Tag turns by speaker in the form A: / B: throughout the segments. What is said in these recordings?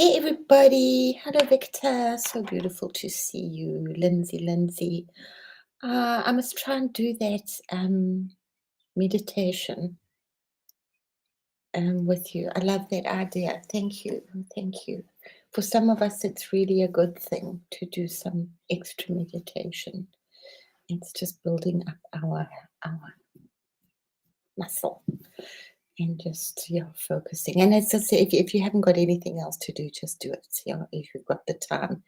A: Hey everybody. Hello Victor. So beautiful to see you. Lindsay. I must try and do that meditation with you. I love that idea. Thank you. Thank you. For some of us it's really a good thing to do some extra meditation. It's just building up our muscle. And just focusing. And it's just if you haven't got anything else to do, just do it. If you've got the time.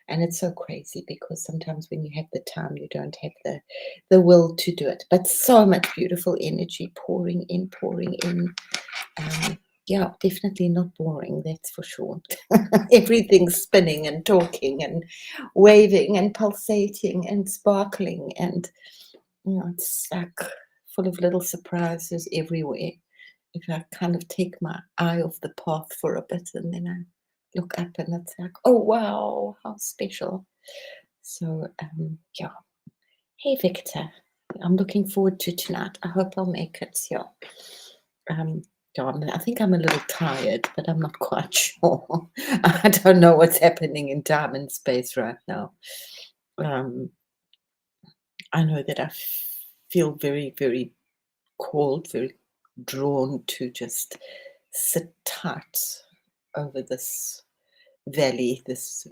A: And it's so crazy because sometimes when you have the time, you don't have the will to do it. But so much beautiful energy pouring in, pouring in. Definitely not boring, that's for sure. Everything's spinning and talking and waving and pulsating and sparkling, and it's like full of little surprises everywhere. If I kind of take my eye off the path for a bit and then I look up and it's like, oh wow, how special. So Hey Victor, I'm looking forward to tonight. I hope I'll make it. Um, I think I'm a little tired, but I'm not quite sure. I don't know what's happening in time and space right now. I know that I feel very, very called, very drawn to just sit tight over this valley, this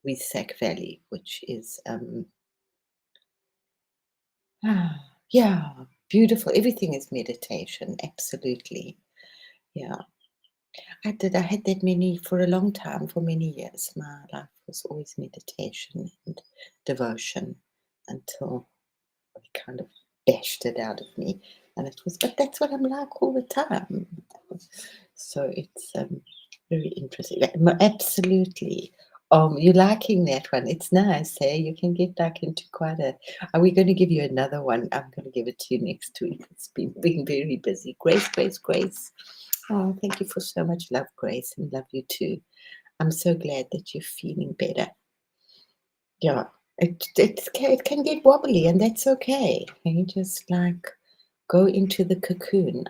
A: Wesak Valley, which is yeah, beautiful. Everything is meditation, absolutely. Yeah. I had that many for a long time, for many years. My life was always meditation and devotion until they kind of bashed it out of me. And it was, but that's what I'm like all the time. So it's very interesting. Absolutely. You're liking that one. It's nice, hey? You can get back into quite a. Are we going to give you another one? I'm going to give it to you next week. It's been very busy. Grace. Oh, thank you for so much love, Grace, and love you too. I'm so glad that you're feeling better. Yeah, it can get wobbly, and that's okay. You just like go into the cocoon.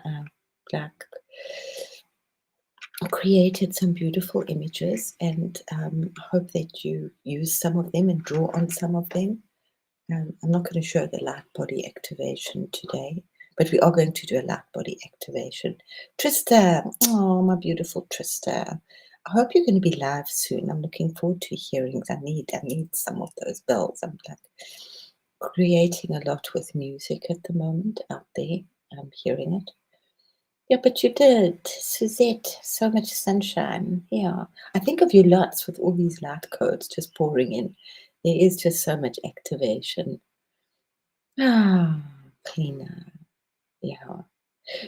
A: Like created some beautiful images, and hope that you use some of them and draw on some of them. I'm not going to show the light body activation today, but we are going to do a light body activation. Trista, oh my beautiful Trista. I hope you're going to be live soon. I'm looking forward to hearing. I need some of those bells. I'm like creating a lot with music at the moment out there. I'm hearing it. Yeah, but you did, Suzette. So much sunshine. Yeah, I think of you lots with all these light codes just pouring in. There is just so much activation. Ah, cleaner. Yeah.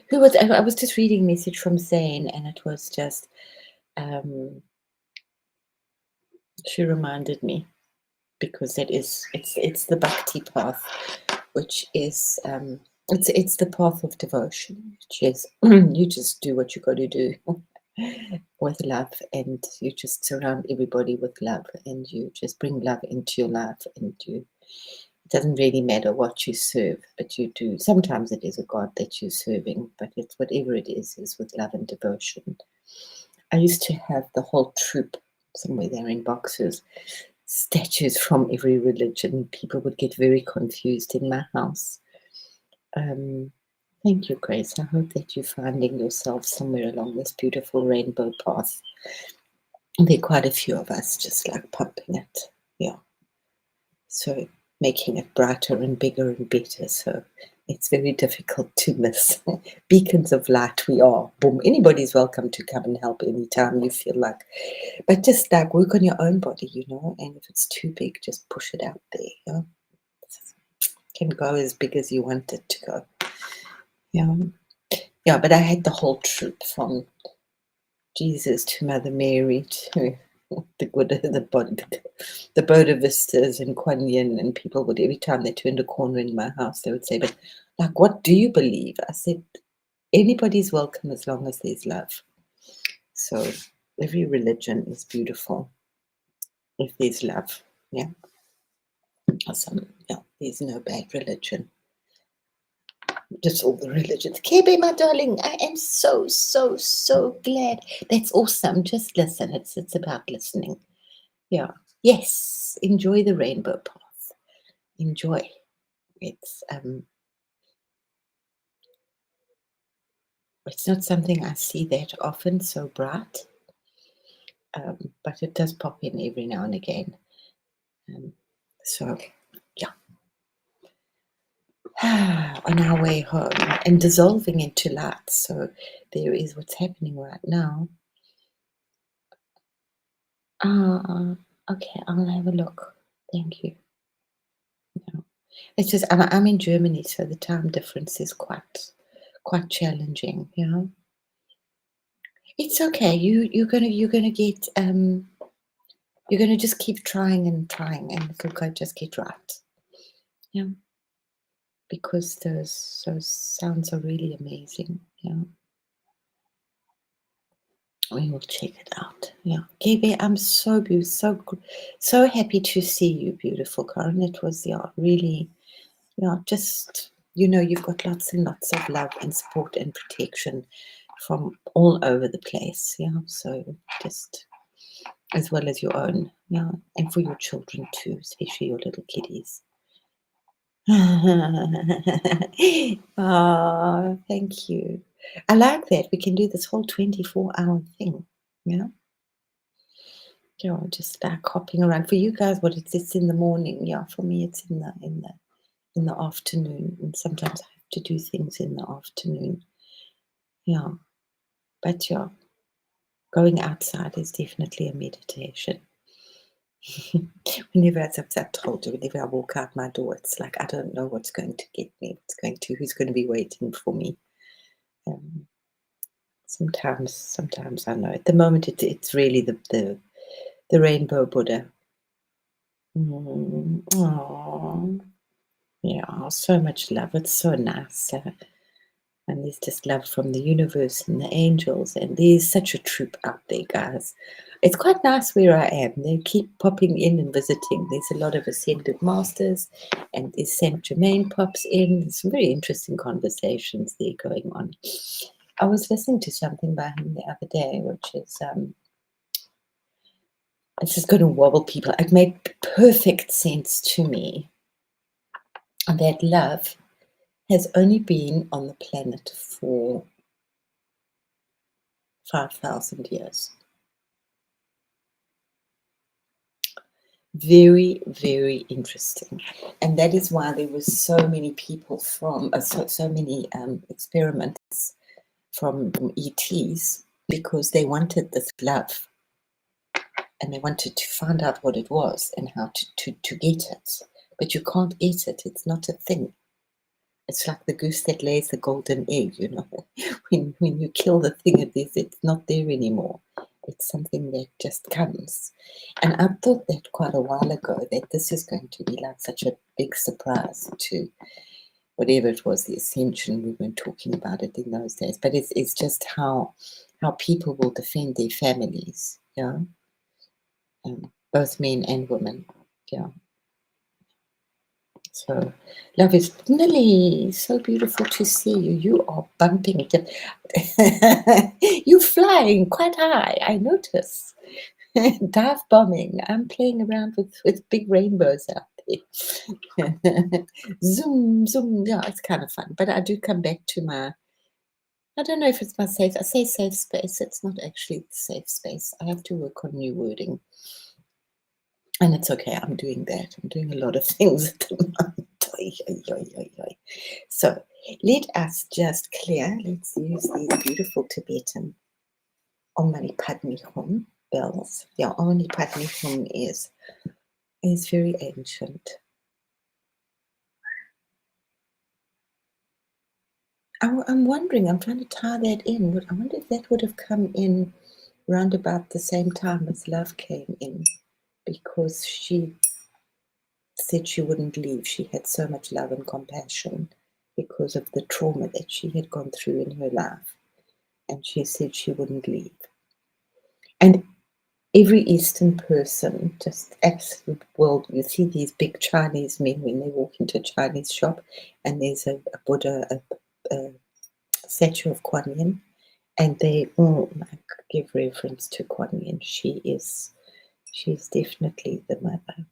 A: Who was? I was just reading a message from Zane, and it was just. She reminded me because it's the bhakti path, which is it's the path of devotion, which is you just do what you got to do with love, and you just surround everybody with love, and you just bring love into your life, and you. It doesn't really matter what you serve, but you do. Sometimes it is a God that you're serving, but it's whatever it is with love and devotion. I used to have the whole troop somewhere there in boxes, statues from every religion. People would get very confused in my house. Thank you, Grace. I hope that you're finding yourself somewhere along this beautiful rainbow path. There are quite a few of us just like pumping it. Yeah. So making it brighter and bigger and better. So it's very difficult to miss. Beacons of light we are. Boom. Anybody's welcome to come and help anytime you feel like. But just like work on your own body, and if it's too big, just push it out there. It can go as big as you want it to go. Yeah, but I had the whole troop from Jesus to Mother Mary to the Bodhivistas and Kuan Yin, and people would, every time they turned a corner in my house, they would say, but like, what do you believe? I said, anybody's welcome as long as there's love. So every religion is beautiful if there's love. Yeah. Awesome. Yeah, there's no bad religion. Just all the religions. Kebe, my darling, I am so, so, so glad. That's awesome. Just listen. It's about listening. Yeah. Yes. Enjoy the rainbow path. Enjoy. It's not something I see that often, so bright, but it does pop in every now and again. So, yeah, on our way home and dissolving into light. So there is what's happening right now. Okay, I'll have a look. Thank you. Yeah. It's just I'm in Germany, so the time difference is quite challenging. You know, it's okay. You're gonna get you're gonna just keep trying and trying, and it'll just get right. Yeah, because those sounds are really amazing. Yeah, we will check it out. Yeah, Gaby, I'm so happy to see you, beautiful Karen. It was really just you've got lots and lots of love and support and protection from all over the place. Yeah, so just as well as your own. Yeah, and for your children too, especially your little kiddies. Oh, thank you. I like that. We can do this whole 24-hour thing. Yeah. Yeah, just like hopping around. For you guys, what it's in the morning. Yeah, for me it's in the afternoon. And sometimes I have to do things in the afternoon. Yeah. But yeah, going outside is definitely a meditation. Whenever, as I've told you, whenever I walk out my door, it's like I don't know what's going to get me, who's going to be waiting for me. Um, sometimes I know. At the moment, it's really the rainbow Buddha. Oh, yeah, so much love. It's so nice. And there's just love from the universe and the angels. And there's such a troop out there, guys. It's quite nice where I am. They keep popping in and visiting. There's a lot of ascended masters, and there's Saint Germain pops in. There's some very interesting conversations there going on. I was listening to something by him the other day, which is it's just going to wobble people. It made perfect sense to me that love has only been on the planet for 5,000 years. Very, very interesting. And that is why there were so many people from, so many experiments from ETs, because they wanted this love and they wanted to find out what it was and how to get it. But you can't get it, it's not a thing. It's like the goose that lays the golden egg, when you kill the thing, it's not there anymore. It's something that just comes. And I thought that quite a while ago, that this is going to be like such a big surprise to whatever it was, the ascension. We weren't talking about it in those days, but it's just how people will defend their families, both men and women, yeah. So, love is Millie. So beautiful to see you. You are bumping. You're flying quite high. I notice. Dive bombing. I'm playing around with big rainbows out there. Zoom, zoom. Yeah, it's kind of fun. But I do come back to my. I don't know if it's my safe. I say safe space. It's not actually the safe space. I have to work on new wording. And it's okay. I'm doing that. I'm doing a lot of things at the moment. So let us just clear. Let's use these beautiful Tibetan Om Mani Padme Hum bells. Yeah, Om Mani Padme Hum is very ancient. I'm wondering, I'm trying to tie that in. I wonder if that would have come in round about the same time as love came in, because she said she wouldn't leave. She had so much love and compassion because of the trauma that she had gone through in her life. And she said she wouldn't leave. And every Eastern person, just absolute world. You see these big Chinese men when they walk into a Chinese shop, and there's a Buddha, a statue of Kuan Yin, and they all like give reference to Kuan Yin. She's definitely the mother.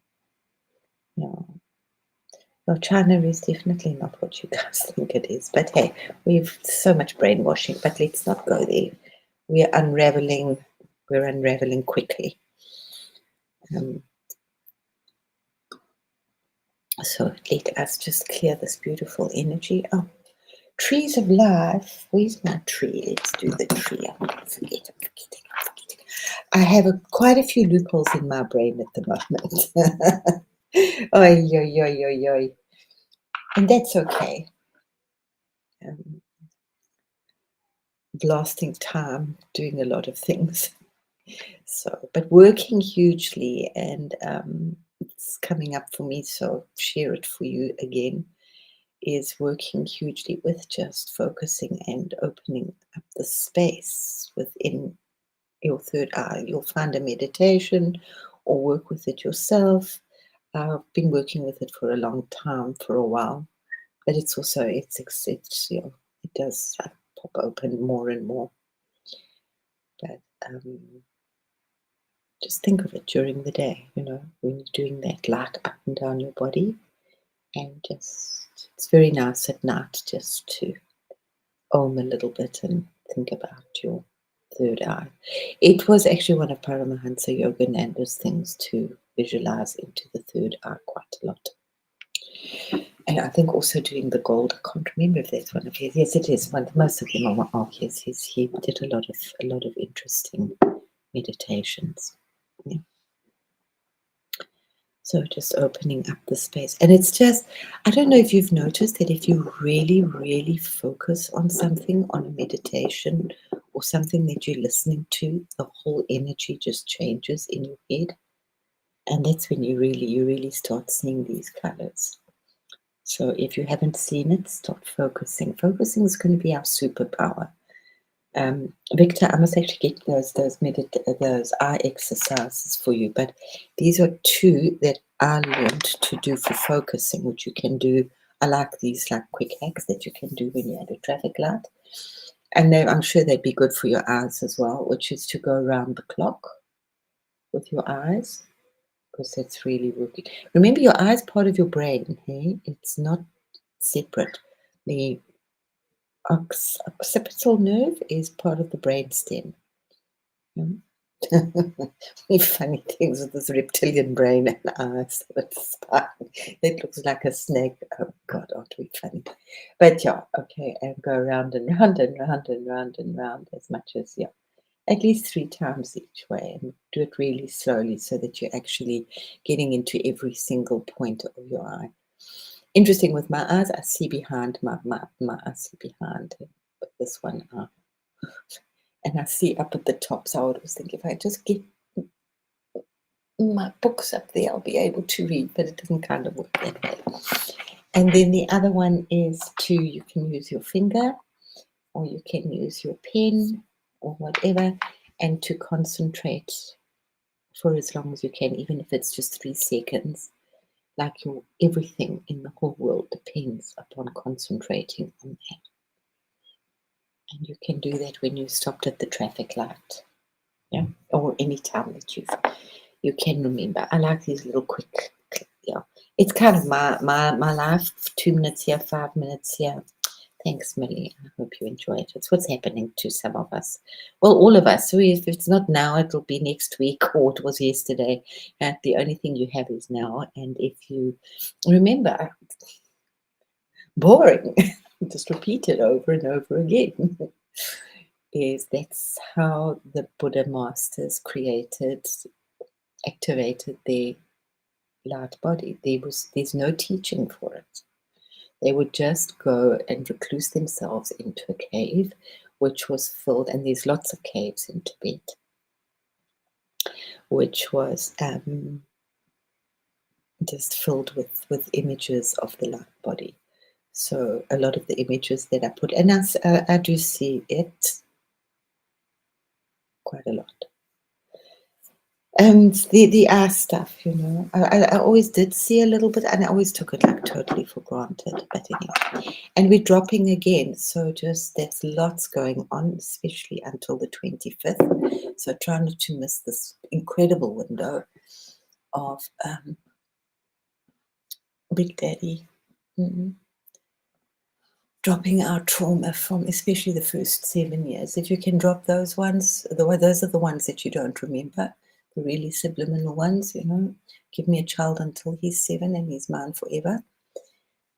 A: Yeah. Well, China is definitely not what you guys think it is. But hey, we've so much brainwashing, but let's not go there. We're unraveling quickly. So let us just clear this beautiful energy. Oh, trees of life. Where's my tree? Let's do the tree. I'm forgetting. I have quite a few loopholes in my brain at the moment. Oy, oy, oy, oy, oy. And that's okay. Blasting time, doing a lot of things. So, but working hugely, and it's coming up for me, so share it for you again, is working hugely with just focusing and opening up the space within your third eye. You'll find a meditation or work with it yourself. I've been working with it for a long time, for a while, but it's also, it's you know, it does pop open more and more. But just think of it during the day, you know, when you're doing that light up and down your body, and just, it's very nice at night just to om a little bit and think about your third eye. It was actually one of Paramahansa Yogananda's things to visualize into the third eye quite a lot. And I think also doing the gold. I can't remember if that's one of his. Yes, it is. Most of them are. Oh, yes, he did a lot of interesting meditations. Yeah. So just opening up the space. And it's just, I don't know if you've noticed that if you really, really focus on something, on a meditation or something that you're listening to, the whole energy just changes in your head. And that's when you really start seeing these colors. So if you haven't seen it, start focusing. Focusing is going to be our superpower. Victor, I must actually get those eye exercises for you, but these are two that I learned to do for focusing, which you can do. I like these like quick hacks that you can do when you're at a traffic light, and I'm sure they'd be good for your eyes as well, which is to go around the clock with your eyes, because that's really working. Remember, your eye is part of your brain. Hey, it's not separate. The occipital nerve is part of the brainstem. Funny things with this reptilian brain and eyes. It's fine. It looks like a snake. Oh God, aren't we funny? But yeah, okay, and go round and round and round and round and round as much as, yeah, at least 3 times each way, and do it really slowly so that you're actually getting into every single point of your eye. Interesting with my eyes, I see behind my I see behind this one eye. And I see up at the top. So I would always think if I just get my books up there, I'll be able to read, but it doesn't kind of work that way. And then the other one is you can use your finger or you can use your pen or whatever, and to concentrate for as long as you can, even if it's just 3 seconds. Like everything in the whole world depends upon concentrating on that. And you can do that when you stopped at the traffic light, yeah, or any time that you can remember. I like these little quick, yeah. It's kind of my life. 2 minutes here, 5 minutes here. Thanks, Millie. I hope you enjoy it. It's what's happening to some of us. Well, all of us. So if it's not now, it'll be next week, or it was yesterday. The only thing you have is now. And if you remember, boring, just repeat it over and over again. That's how the Buddha masters activated their light body. There's no teaching for it. They would just go and recluse themselves into a cave, which was filled, and there's lots of caves in Tibet, which was just filled with images of the light body. So a lot of the images that I put, and I do see it quite a lot. The eye stuff, you know, I always did see a little bit, and I always took it like totally for granted. But anyway, and we're dropping again, so just there's lots going on, especially until the 25th. So try not to miss this incredible window of Big Daddy. Dropping our trauma from especially the first 7 years. If you can drop those ones, those are the ones that you don't remember, the really subliminal ones, you know. Give me a child until he's 7 and he's mine forever.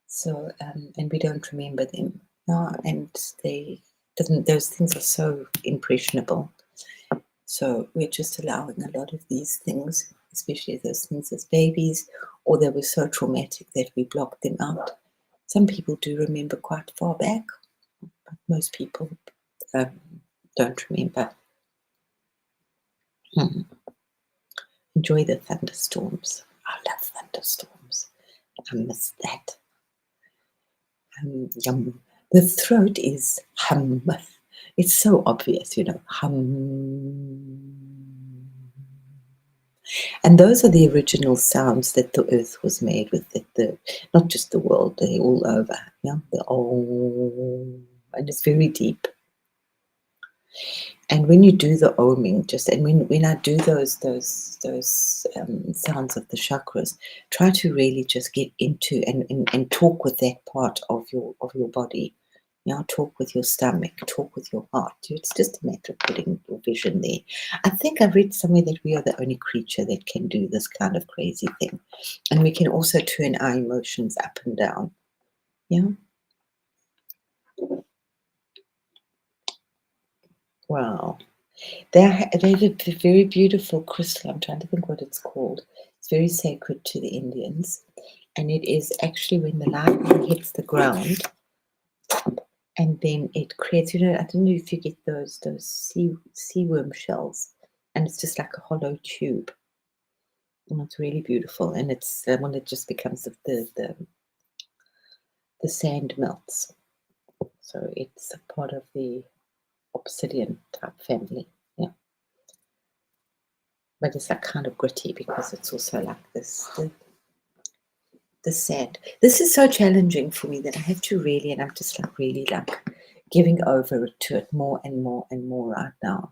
A: So, and we don't remember them. No, and those things are so impressionable. So we're just allowing a lot of these things, especially those things as babies, or they were so traumatic that we blocked them out. Some people do remember quite far back, but most people don't remember. Enjoy the thunderstorms. I love thunderstorms. I miss that. Yum. The throat is hum. It's so obvious, you know, hum. And those are the original sounds that the earth was made with, not just the world, they're all over. Yeah, the and it's very deep. And when you do the oming, and when I do those sounds of the chakras, try to really just get into and talk with that part of your body. You know, talk with your stomach, talk with your heart. It's just a matter of putting your vision there. I think I read somewhere that we are the only creature that can do this kind of crazy thing. And we can also turn our emotions up and down. Yeah. Wow. They have a very beautiful crystal. I'm trying to think what it's called. It's very sacred to the Indians. And it is actually when the lightning hits the ground and then it creates, you know, I don't know if you get those sea worm shells, and it's just like a hollow tube. And it's really beautiful. And it's when it just becomes the sand melts. So it's a part of the obsidian type family. Yeah. But it's like kind of gritty because it's also like this the sand. This is so challenging for me that I have to really, and I'm just like really like giving over to it more and more and more right now,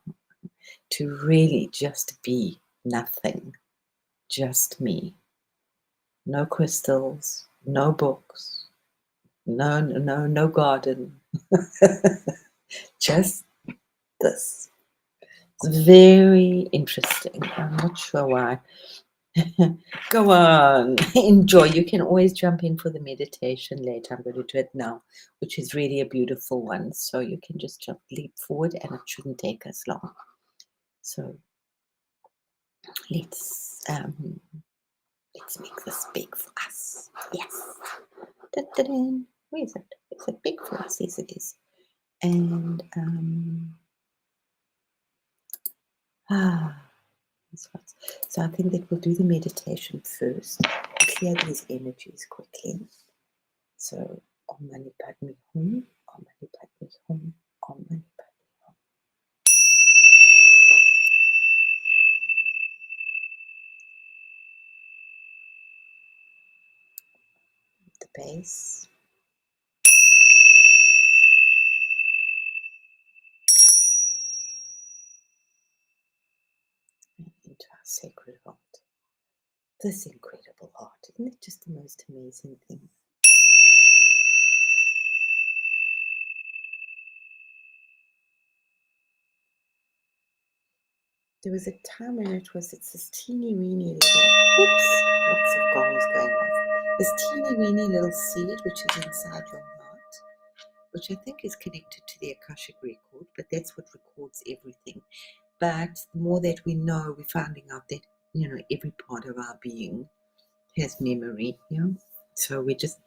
A: to really just be nothing, just me. No crystals, no books, no garden, just this. It's very interesting. I'm not sure why. Go on, enjoy. You can always jump in for the meditation later. I'm going to do it now, which is really a beautiful one. So you can just leap forward, and it shouldn't take us long. So let's make this big for us. Yes. Da-da-da. Where is it? Is it big for us? Yes, it is. And so I think that we'll do the meditation first. Clear these energies quickly. So Om Mani Padme Hum, Om Mani Padme Hum, Om Mani Padme Hum. The base. And into our sacred heart. This incredible heart. Isn't it just the most amazing thing? There was a time when it's this teeny weeny little, oops, lots of gongs going off. This teeny weeny little seed which is inside your heart, which I think is connected to the Akashic record, but that's what records everything. But the more that we know, we're finding out that, you know, every part of our being has memory, you know. So we're just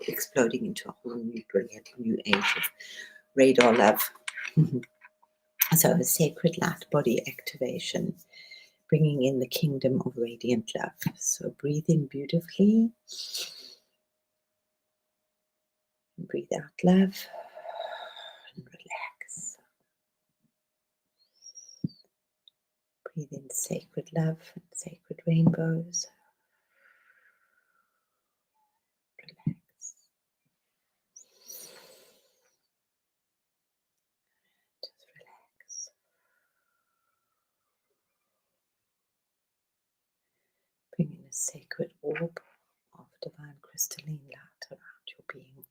A: exploding into a whole new, brilliant new age of radar love. So a sacred light body activation, bringing in the kingdom of radiant love. So breathe in beautifully. And breathe out love. And relax. Breathe in sacred love and sacred rainbows. Relax. Just relax. Bring in a sacred orb of divine crystalline light around your being.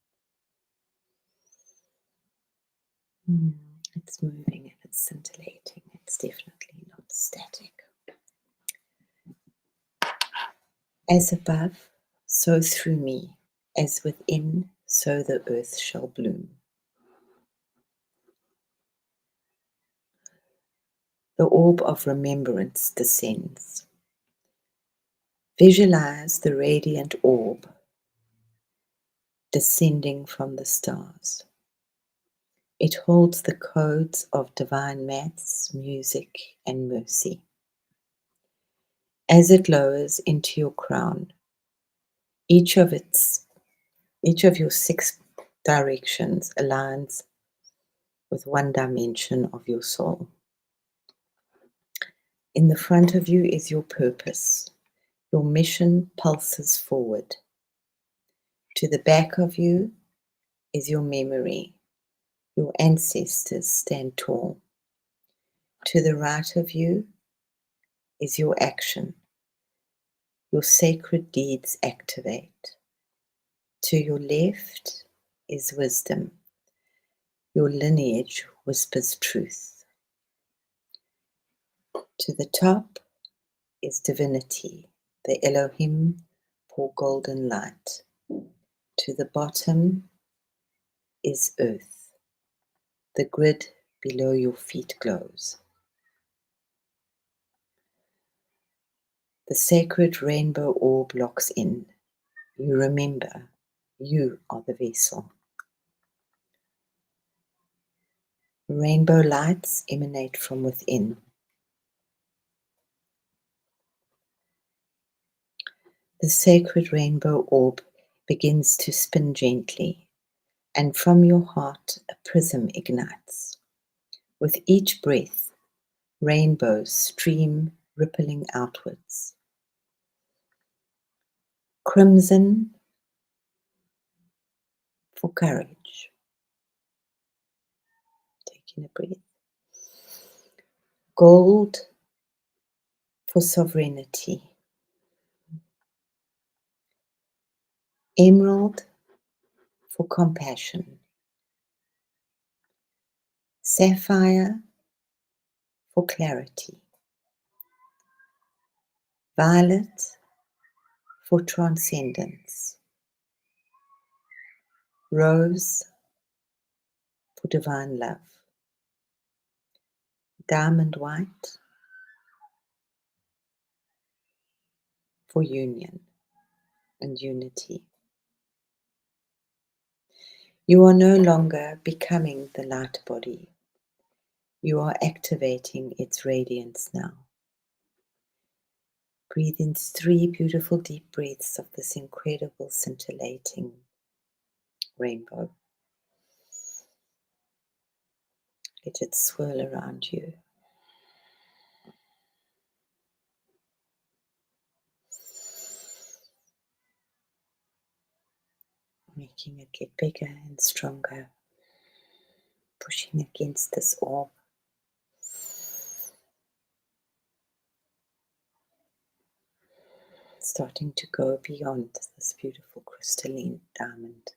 A: It's moving and it's scintillating. It's definitely not static. As above, so through me. As within, so the earth shall bloom. The orb of remembrance descends. Visualize the radiant orb descending from the stars. It holds the codes of divine maths, music, and mercy. As it lowers into your crown, each of your 6 directions aligns with one dimension of your soul. In the front of you is your purpose. Your mission pulses forward. To the back of you is your memory. Your ancestors stand tall. To the right of you is your action. Your sacred deeds activate. To your left is wisdom. Your lineage whispers truth. To the top is divinity. The Elohim pour golden light. To the bottom is earth. The grid below your feet glows. The sacred rainbow orb locks in. You remember, you are the vessel. Rainbow lights emanate from within. The sacred rainbow orb begins to spin gently, and from your heart a prism ignites. With each breath, rainbows stream, rippling outwards. Crimson for courage. Taking a breath. Gold for sovereignty. Emerald for compassion. Sapphire for clarity. Violet for transcendence. Rose for divine love. Diamond white for union and unity. You are no longer becoming the light body. You are activating its radiance now. Breathe in 3 beautiful deep breaths of this incredible scintillating rainbow. Let it swirl around you. Making it get bigger and stronger. Pushing against this orb. Starting to go beyond this beautiful crystalline diamond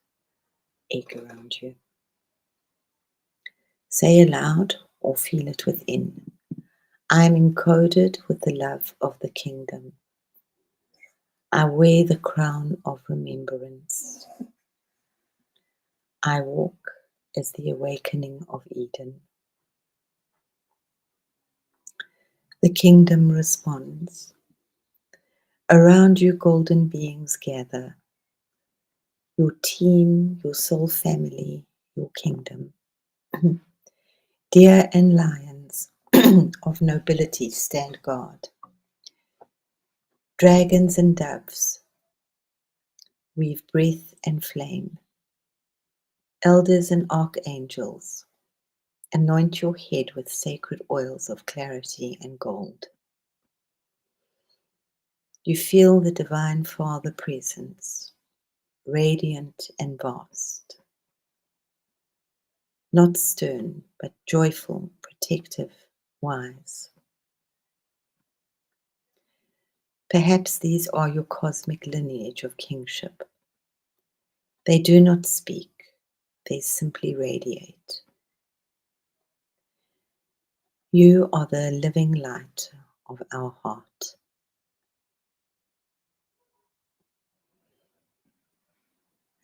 A: egg around you. Say aloud or feel it within. I am encoded with the love of the kingdom. I wear the crown of remembrance. I walk as the awakening of Eden. The kingdom responds. Around you, golden beings gather. Your team, your soul family, your kingdom. Deer and lions of nobility stand guard. Dragons and doves weave breath and flame. Elders and archangels anoint your head with sacred oils of clarity and gold. You feel the Divine Father presence, radiant and vast, not stern, but joyful, protective, wise. Perhaps these are your cosmic lineage of kingship. They do not speak, they simply radiate. You are the living light of our heart.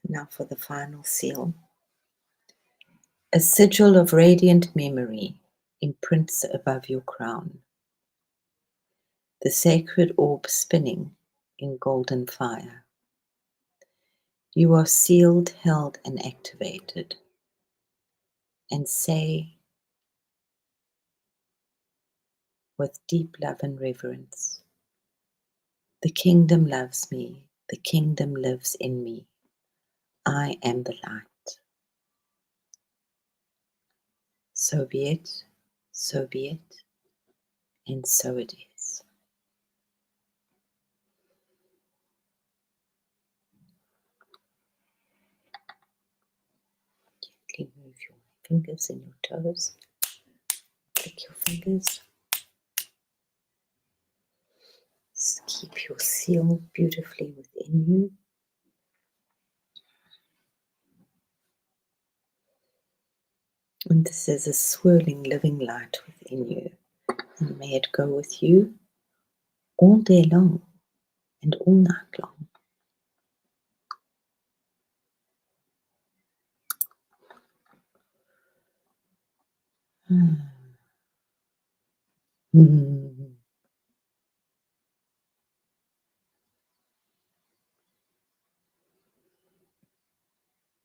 A: Now for the final seal. A sigil of radiant memory imprints above your crown. The sacred orb spinning in golden fire. You are sealed, held, and activated. And say with deep love and reverence, the kingdom loves me, the kingdom lives in me. I am the light. So be it, so be it, and so it is. Gently move your fingers and your toes. Click your fingers. Just keep your seal beautifully within you. And this is a swirling living light within you. And may it go with you all day long and all night long. Mm.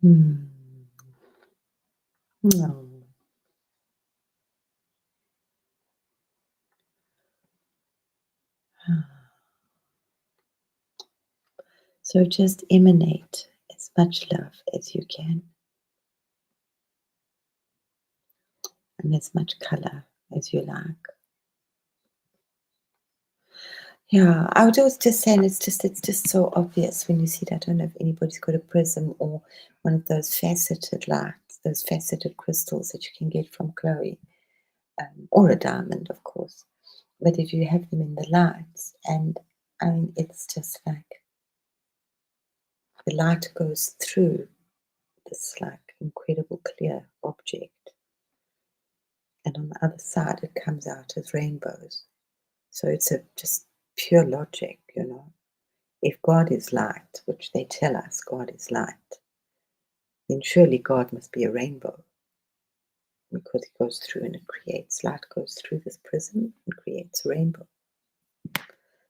A: Mm. Oh. So just emanate as much love as you can and as much color as you like. Yeah, I would always just say, and it's just so obvious when you see that. I don't know if anybody's got a prism or one of those faceted lights, those faceted crystals that you can get from Chloe, or a diamond, of course. But if you have them in the lights, and I mean, it's just like the light goes through this like incredible clear object, and on the other side, it comes out as rainbows. So it's a just pure logic, you know. If God is light, which they tell us God is light, then surely God must be a rainbow because it goes through and it creates light, goes through this prism and creates a rainbow.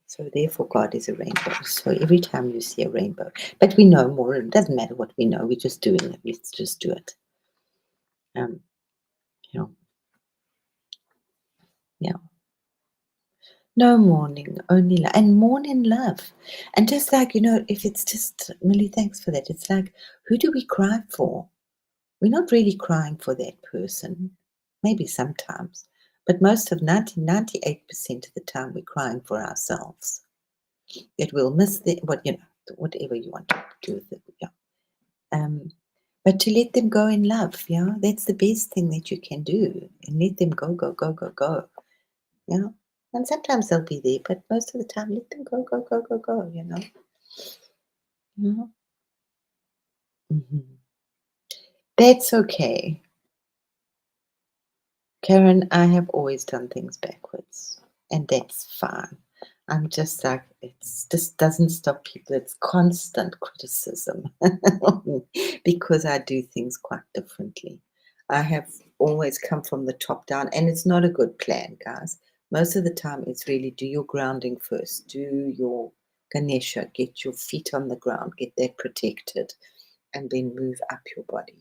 A: So therefore God is a rainbow. So every time you see a rainbow, but we know more, it doesn't matter what we know, we're just doing it. Let's just do it. You know, yeah. No mourning, only love. And mourn in love. And just like, if it's just, Millie, thanks for that. It's like, who do we cry for? We're not really crying for that person. Maybe sometimes. But most of 98% of the time, we're crying for ourselves. That we'll miss whatever you want to do with it. Yeah. But to let them go in love, yeah, that's the best thing that you can do. And let them go, go, go, go, go. Yeah. And sometimes they'll be there, but most of the time, let them go, go, go, go, go, you know. Yeah. Mhm. That's okay. Karen, I have always done things backwards, and that's fine. I'm just like, it's just doesn't stop people. It's constant criticism because I do things quite differently. I have always come from the top down, and it's not a good plan, guys. Most of the time, it's really do your grounding first, do your Ganesha, get your feet on the ground, get that protected, and then move up your body,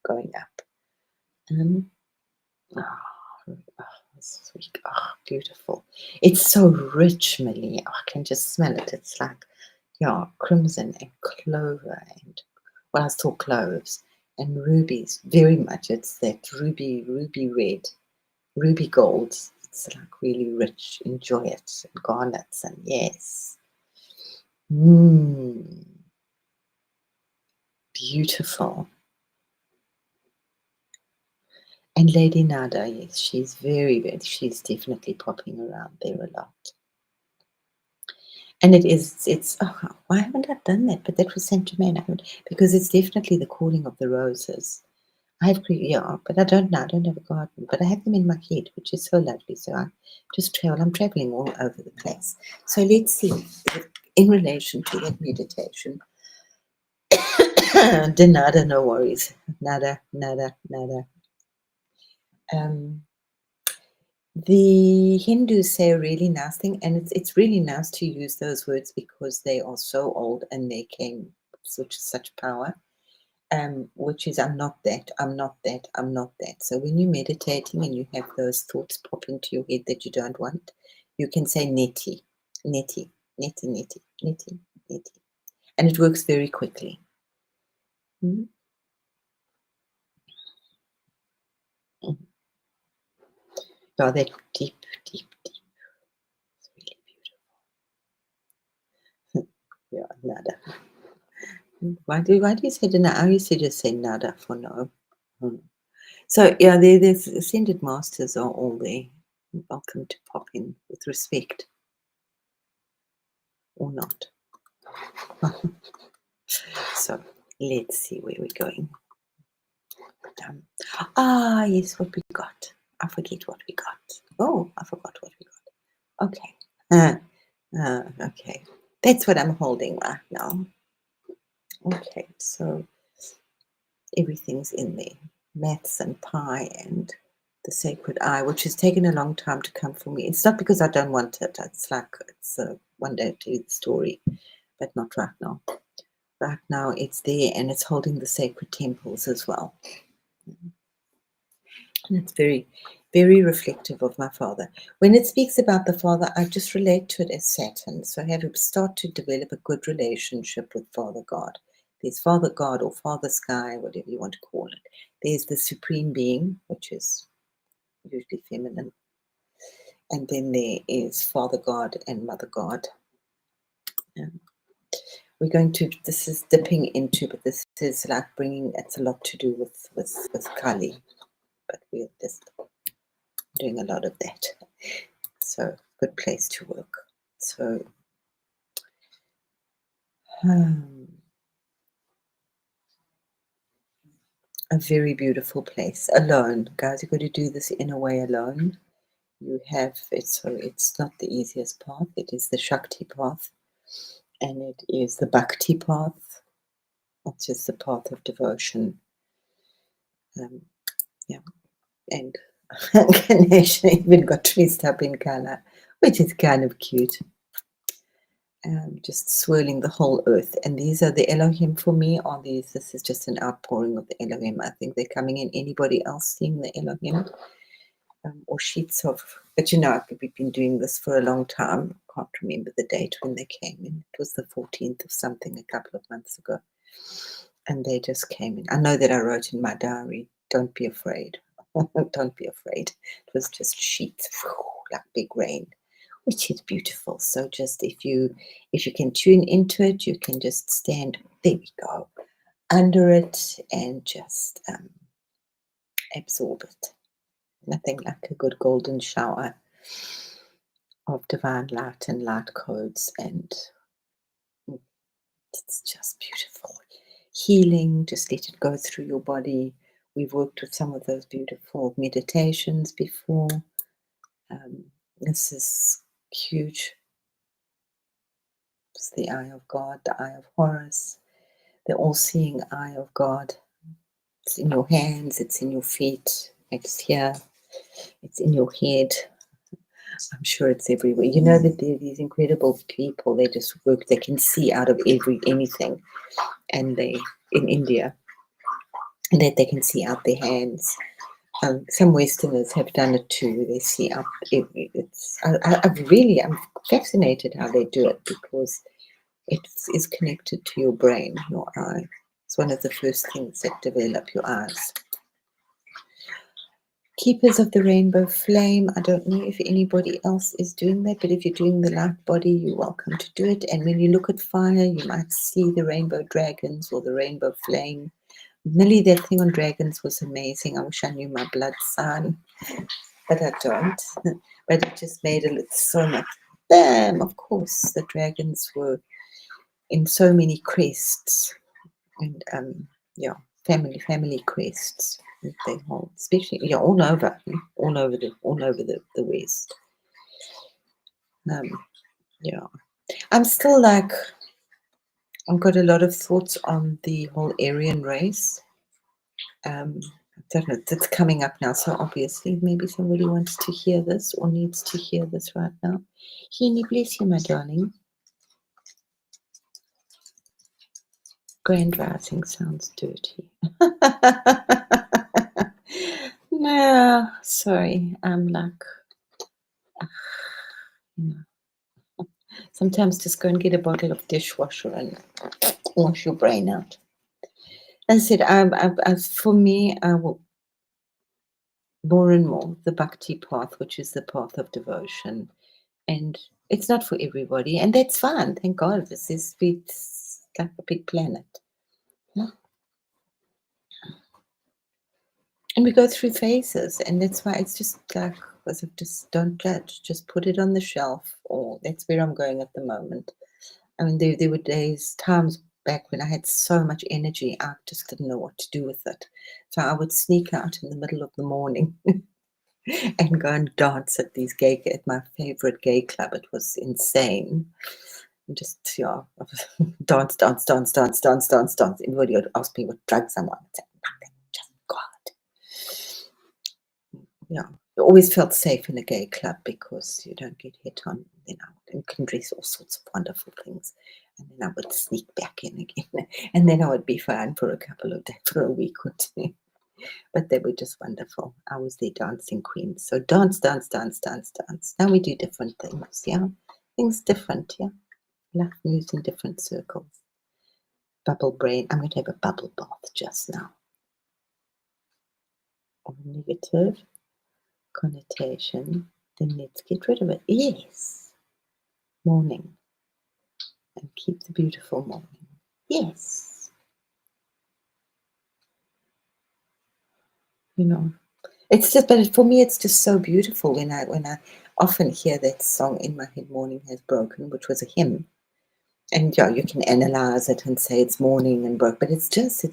A: going up. Oh, sweet. Oh, beautiful. It's so rich, Millie. Oh, I can just smell it. It's like, yeah, crimson and clover and, well, I saw cloves and rubies. Very much. It's that ruby red, ruby gold. It's like really rich. Enjoy it. And garnets and yes. Beautiful. And Lady Nada, yes, she's she's definitely popping around there a lot. And it's, oh, why haven't I done that? But that was sent to me, because it's definitely the calling of the roses. Yeah, but I don't know. I don't have a garden, but I have them in my head, which is so lovely. So I just I'm traveling all over the place. So let's see, in relation to that meditation, de nada, no worries. Nada, nada, nada. The Hindus say a really nice thing, and it's really nice to use those words because they are so old and they came such power. Which is I'm not that, I'm not that, I'm not that. So when you're meditating and you have those thoughts pop into your head that you don't want, you can say neti, neti, neti, neti, neti, neti. And it works very quickly. Mm-hmm. Mm-hmm. Oh, that deep, deep, deep. It's really beautiful. Yeah, nada. Why do you say nada? I used to just say nada for no. So yeah, the ascended masters are all there. Welcome to pop in with respect or not. So let's see where we're going. Yes, what we got. I forget what we got. Oh, I forgot what we got. Okay. Okay. That's what I'm holding right now. Okay, so everything's in there. Maths and pi and the sacred eye, which has taken a long time to come for me. It's not because I don't want it. It's like it's one day to the story, but not right now. Right now it's there and it's holding the sacred temples as well. And it's very, very reflective of my father. When it speaks about the father, I just relate to it as Saturn. So I have to start to develop a good relationship with Father God. There's Father God or Father Sky, whatever you want to call it. There's the Supreme Being, which is usually feminine. And then there is Father God and Mother God. We're going to, this is dipping into, but this is like bringing, it's a lot to do with Kali. But we're just doing a lot of that. So good place to work. So a very beautiful place. Alone, guys, you've got to do this in a way alone. You have it, so it's not the easiest path. It is the Shakti path, and it is the Bhakti path, which is the path of devotion. Yeah, and Ganesha even got dressed up in color, which is kind of cute. Just swirling the whole earth. And these are the Elohim for me. This is just an outpouring of the Elohim. I think they're coming in. Anybody else seeing the Elohim? Or sheets of, but we've been doing this for a long time. Can't remember the date when they came in. It was the 14th of something a couple of months ago. And they just came in. I know that I wrote in my diary, don't be afraid. Don't be afraid. It was just sheets, like big rain, which is beautiful. So just if you can tune into it, you can just stand, there we go, under it and just absorb it. Nothing like a good golden shower of divine light and light codes, and it's just beautiful. Healing, just let it go through your body. We've worked with some of those beautiful meditations before. This is huge. It's the eye of God, the eye of Horus, the all-seeing eye of God. It's in your hands, it's in your feet, it's here, it's in your head. I'm sure it's everywhere. You know that there are these incredible people, they just work, they can see out of anything. And they, in India, that they can see out their hands. Some Westerners have done it too. They see up. I'm fascinated how they do it because it is connected to your brain, your eye. It's one of the first things that develop your eyes. Keepers of the rainbow flame. I don't know if anybody else is doing that, but if you're doing the light body, you're welcome to do it. And when you look at fire, you might see the rainbow dragons or the rainbow flame. Millie, that thing on dragons was amazing. I wish I knew my blood sign, but I don't. But it just made it so much. Bam! Of course, the dragons were in so many crests, and yeah, family crests. They hold, especially all over the West. Yeah, I'm still like, I've got a lot of thoughts on the whole Aryan race. I don't know, it's coming up now, so obviously maybe somebody wants to hear this or needs to hear this right now. Heenie, bless you, my darling. Grand rising sounds dirty. No, sorry, I'm like, you know, sometimes just go and get a bottle of dishwasher and wash your brain out. As I said, for me, I will more and more the bhakti path, which is the path of devotion, and it's not for everybody, and that's fine. Thank God, this is it's like a big planet. And we go through phases, and that's why it's just like, as if just don't judge, just put it on the shelf, or that's where I'm going at the moment. I mean, there were times back when I had so much energy, I just didn't know what to do with it. So I would sneak out in the middle of the morning and go and dance at at my favorite gay club. It was insane. And just, dance. Everybody would ask me what drugs I'm on. I'd say, nothing, just God. Yeah, you always felt safe in a gay club because you don't get hit on, and can dress all sorts of wonderful things. And then I would sneak back in again, and then I would be fine for a couple of days, for a week or two. But they were just wonderful. I was their dancing queen. So dance. Now we do different things, yeah. Things different, yeah. Life moves in different circles. Bubble brain. I'm going to have a bubble bath just now. Or negative connotation, then let's get rid of it. Yes. Morning. And keep the beautiful morning. Yes. It's just, but for me, it's just so beautiful when I often hear that song in my head, Morning Has Broken, which was a hymn. And yeah, you can analyze it and say it's morning and broke, but it's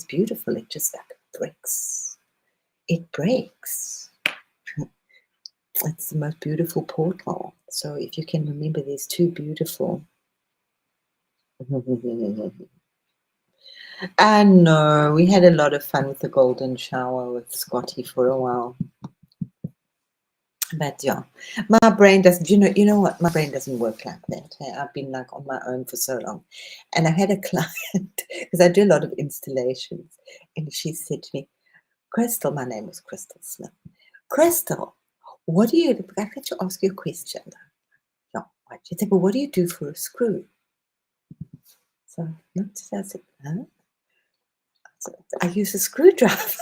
A: beautiful. It just like breaks. It breaks. It's the most beautiful portal. So if you can remember these two beautiful. I know we had a lot of fun with the golden shower with Scotty for a while. But yeah, my brain doesn't, you know what? My brain doesn't work like that. I've been like on my own for so long. And I had a client, because I do a lot of installations, and she said to me, Crystal, my name was Crystal Smith. Crystal, what do you, I had to ask you a question. Yeah, right. She said, well, what do you do for a screw? So I said, huh? I use a screwdriver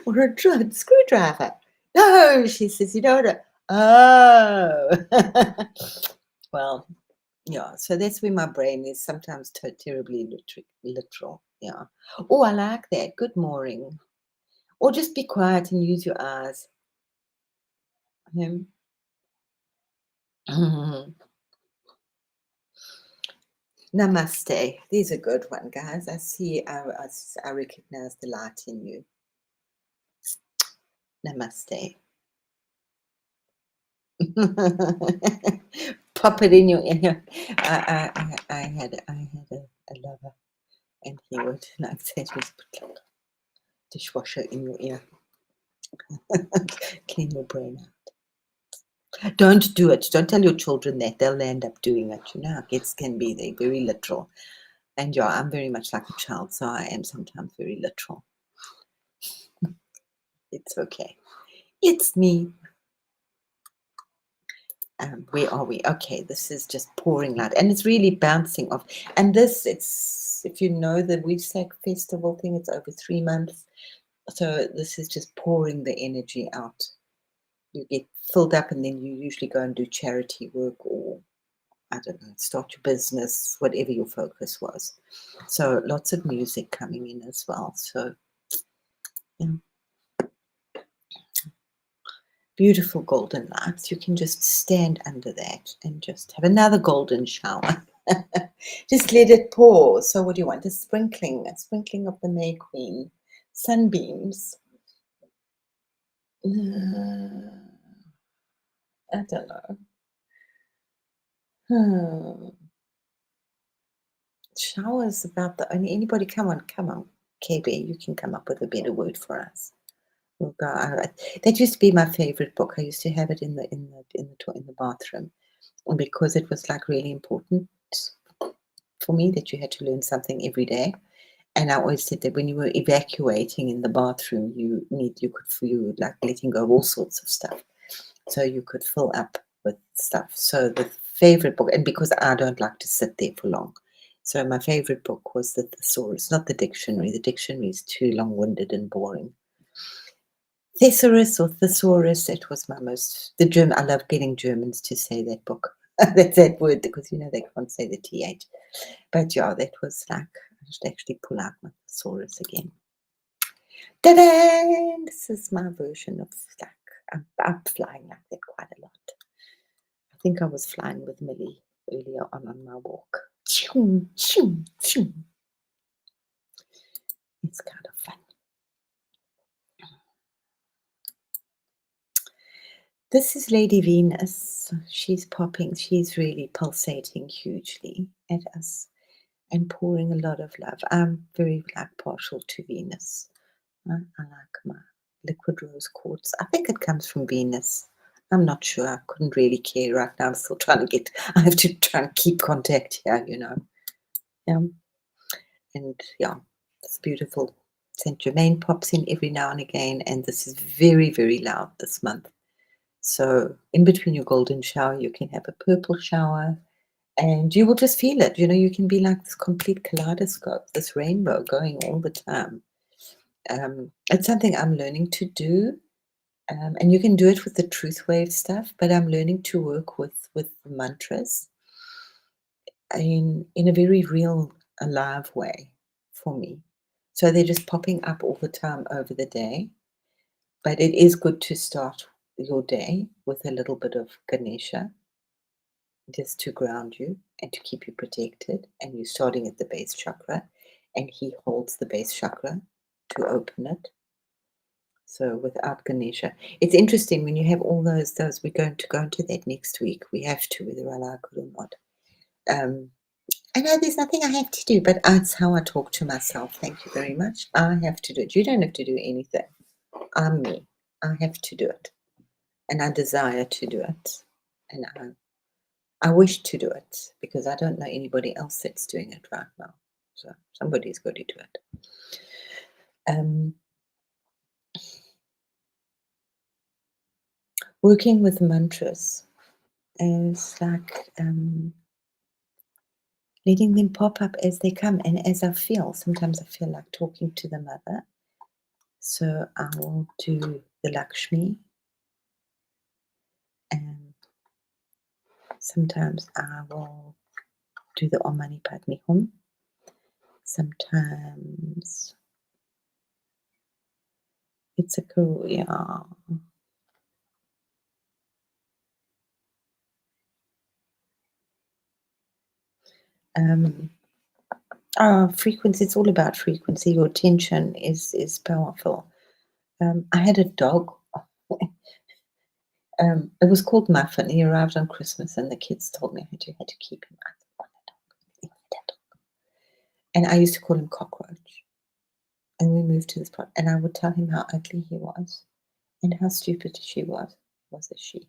A: or a drum screwdriver. No, she says, you know what? Oh, well, yeah. So that's where my brain is sometimes terribly literal. Yeah. Oh, I like that. Good morning. Or just be quiet and use your eyes. Namaste. There's a good one, guys. I see. I recognize the light in you. Namaste. Pop it in your ear. I had a lover, and he would like say to me, put like dishwasher in your ear, clean your brain out. Don't do it. Don't tell your children that. They'll end up doing it. Kids can be they very literal, and yeah, I'm very much like a child, so I am sometimes very literal. It's okay. It's me. Where are we? Okay, this is just pouring light, and it's really bouncing off. And this, it's, if you know the Wesak festival thing, it's over 3 months. So this is just pouring the energy out. You get filled up, and then you usually go and do charity work, or I don't know, start your business, whatever your focus was. So lots of music coming in as well. So yeah, beautiful golden lights. You can just stand under that and just have another golden shower. Just let it pour. So what do you want? A sprinkling of the May Queen sunbeams. I don't know. Hmm. Showers about the only anybody. Come on, KB. You can come up with a better word for us. Oh God, that used to be my favorite book. I used to have it in the bathroom, and because it was like really important for me that you had to learn something every day. And I always said that when you were evacuating in the bathroom, you could feel like letting go of all sorts of stuff, so you could fill up with stuff. So the favorite book, and because I don't like to sit there for long, so my favorite book was the thesaurus, not the dictionary. The dictionary is too long-winded and boring. Thesaurus or thesaurus, it was my most the German. I love getting Germans to say that book. That's that word because they can't say the th. But yeah, that was like I should actually pull out my thesaurus again. Ta-da! This is my version of like I'm flying like that quite a lot. I think I was flying with Millie earlier on my walk. Choom, choom, choom. It's kind of fun. This is Lady Venus. She's popping. She's really pulsating hugely at us and pouring a lot of love. I'm very like partial to Venus. I like my liquid rose quartz. I think it comes from Venus. I'm not sure. I couldn't really care right now. I'm still trying to get. I have to try and keep contact here. Yeah, and yeah, it's beautiful. Saint Germain pops in every now and again, and this is very, very loud this month. So in between your golden shower, you can have a purple shower, and you will just feel it. You can be like this complete kaleidoscope, this rainbow going all the time. It's something I'm learning to do, and you can do it with the truth wave stuff. But I'm learning to work with mantras in a very real, alive way for me. So they're just popping up all the time over the day. But it is good to start your day with a little bit of Ganesha just to ground you and to keep you protected. And you're starting at the base chakra, and he holds the base chakra to open it. So without Ganesha, it's interesting when you have all those. We're going to go into that next week. We have to, whether I like it or not. Um, I know there's nothing I have to do, but that's how I talk to myself. Thank you very much. I have to do it. You don't have to do anything. I'm me. I have to do it, and I desire to do it, and I wish to do it because I don't know anybody else that's doing it right now. So somebody's got to do it. Um, Working with mantras is like letting them pop up as they come and as I feel. Sometimes I feel like talking to the mother. So I will do the Lakshmi, and sometimes I will do the Om Mani Padme Hum. Sometimes it's a Korea. Um, Frequency. It's all about frequency. Your attention is powerful. I had a dog. It was called Muffin. He arrived on Christmas, and the kids told me I had to keep him. I said, "Oh, that dog." And I used to call him Cockroach. And we moved to this part, and I would tell him how ugly he was and how stupid she was a she.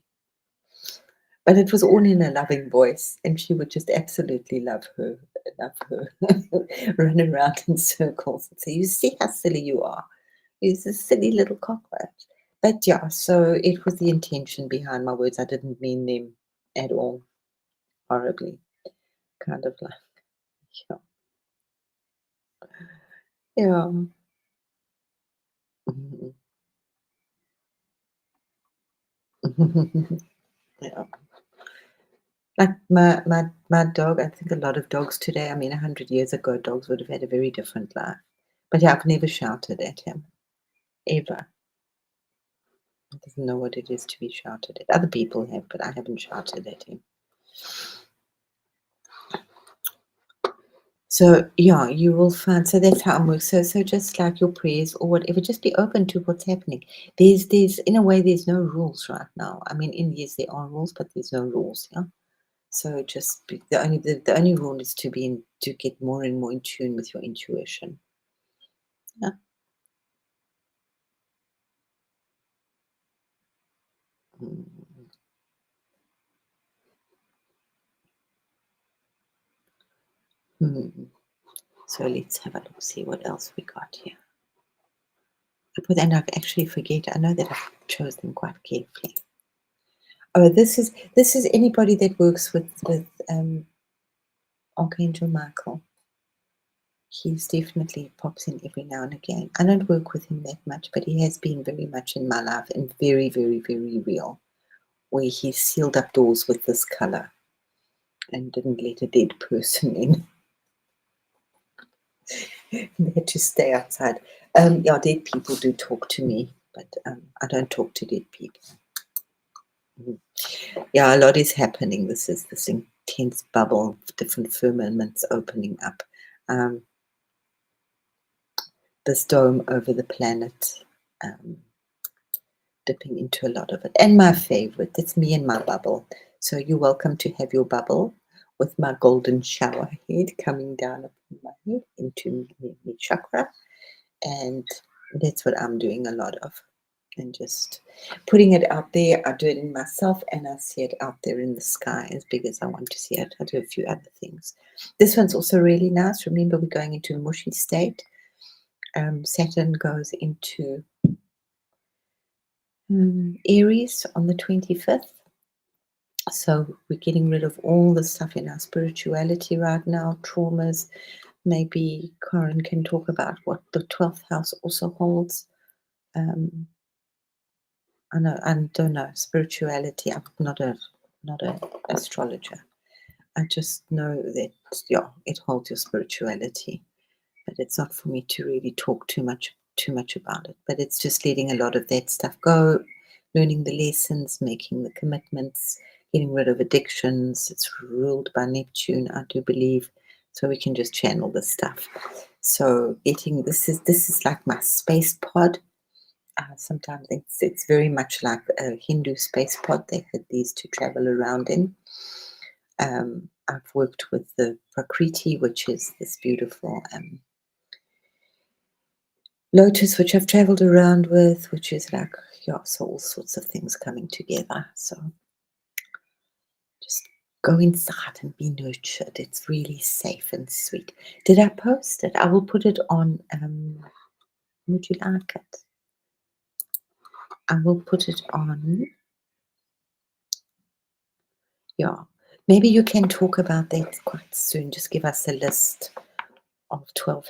A: But it was all in a loving voice, and she would just absolutely love her, run around in circles and say, "You see how silly you are. You're a silly little cockroach." But yeah, so it was the intention behind my words. I didn't mean them at all horribly. Kind of like, yeah. Yeah. Mhm. Yeah. Like my dog, I think a lot of dogs today, I mean, 100 years ago, dogs would have had a very different life. But yeah, I've never shouted at him, ever. He doesn't know what it is to be shouted at. Other people have, but I haven't shouted at him. So yeah, you will find. So that's how it works. So just like your prayers or whatever, just be open to what's happening. There's in a way there's no rules right now. I mean, in yes there are rules, but there's no rules. Yeah. So just be, the only rule is to be in, to get more and more in tune with your intuition. Yeah. Mm. Hmm. So let's have a look. See what else we got here. But then I've actually forget. I know that I've chosen quite carefully. Oh, this is anybody that works with Archangel Michael. He's definitely pops in every now and again. I don't work with him that much, but he has been very much in my life and very, very, very real. Where he sealed up doors with this color and didn't let a dead person in. They had to stay outside. Yeah, dead people do talk to me, but I don't talk to dead people. Mhm. Yeah, a lot is happening. This is this intense bubble of different firmaments opening up. Um, this dome over the planet, um, dipping into a lot of it. And my favorite, it's me and my bubble. So you're welcome to have your bubble with my golden shower head coming down upon my head into my chakra. And that's what I'm doing a lot of. And just putting it out there. I do it in myself and I see it out there in the sky as big as I want to see it. I do a few other things. This one's also really nice. Remember, we're going into a mushy state. Saturn goes into Aries on the 25th. So we're getting rid of all the stuff in our spirituality right now, traumas. Maybe Corin can talk about what the 12th house also holds. Um, I don't know spirituality. I'm not a astrologer. I just know that yeah, it holds your spirituality, but it's not for me to really talk too much about it. But it's just letting a lot of that stuff go, learning the lessons, making the commitments, getting rid of addictions. It's ruled by Neptune, I do believe, so we can just channel this stuff. So getting this is like my space pod. Sometimes it's very much like a Hindu space pod. They had these to travel around in. I've worked with the Prakriti, which is this beautiful lotus, which I've traveled around with, which is like, yeah, so all sorts of things coming together. So just go inside and be nurtured. It's really safe and sweet. Did I post it? I will put it on. Would you like it? I will put it on. Yeah. Maybe you can talk about that quite soon. Just give us a list of 12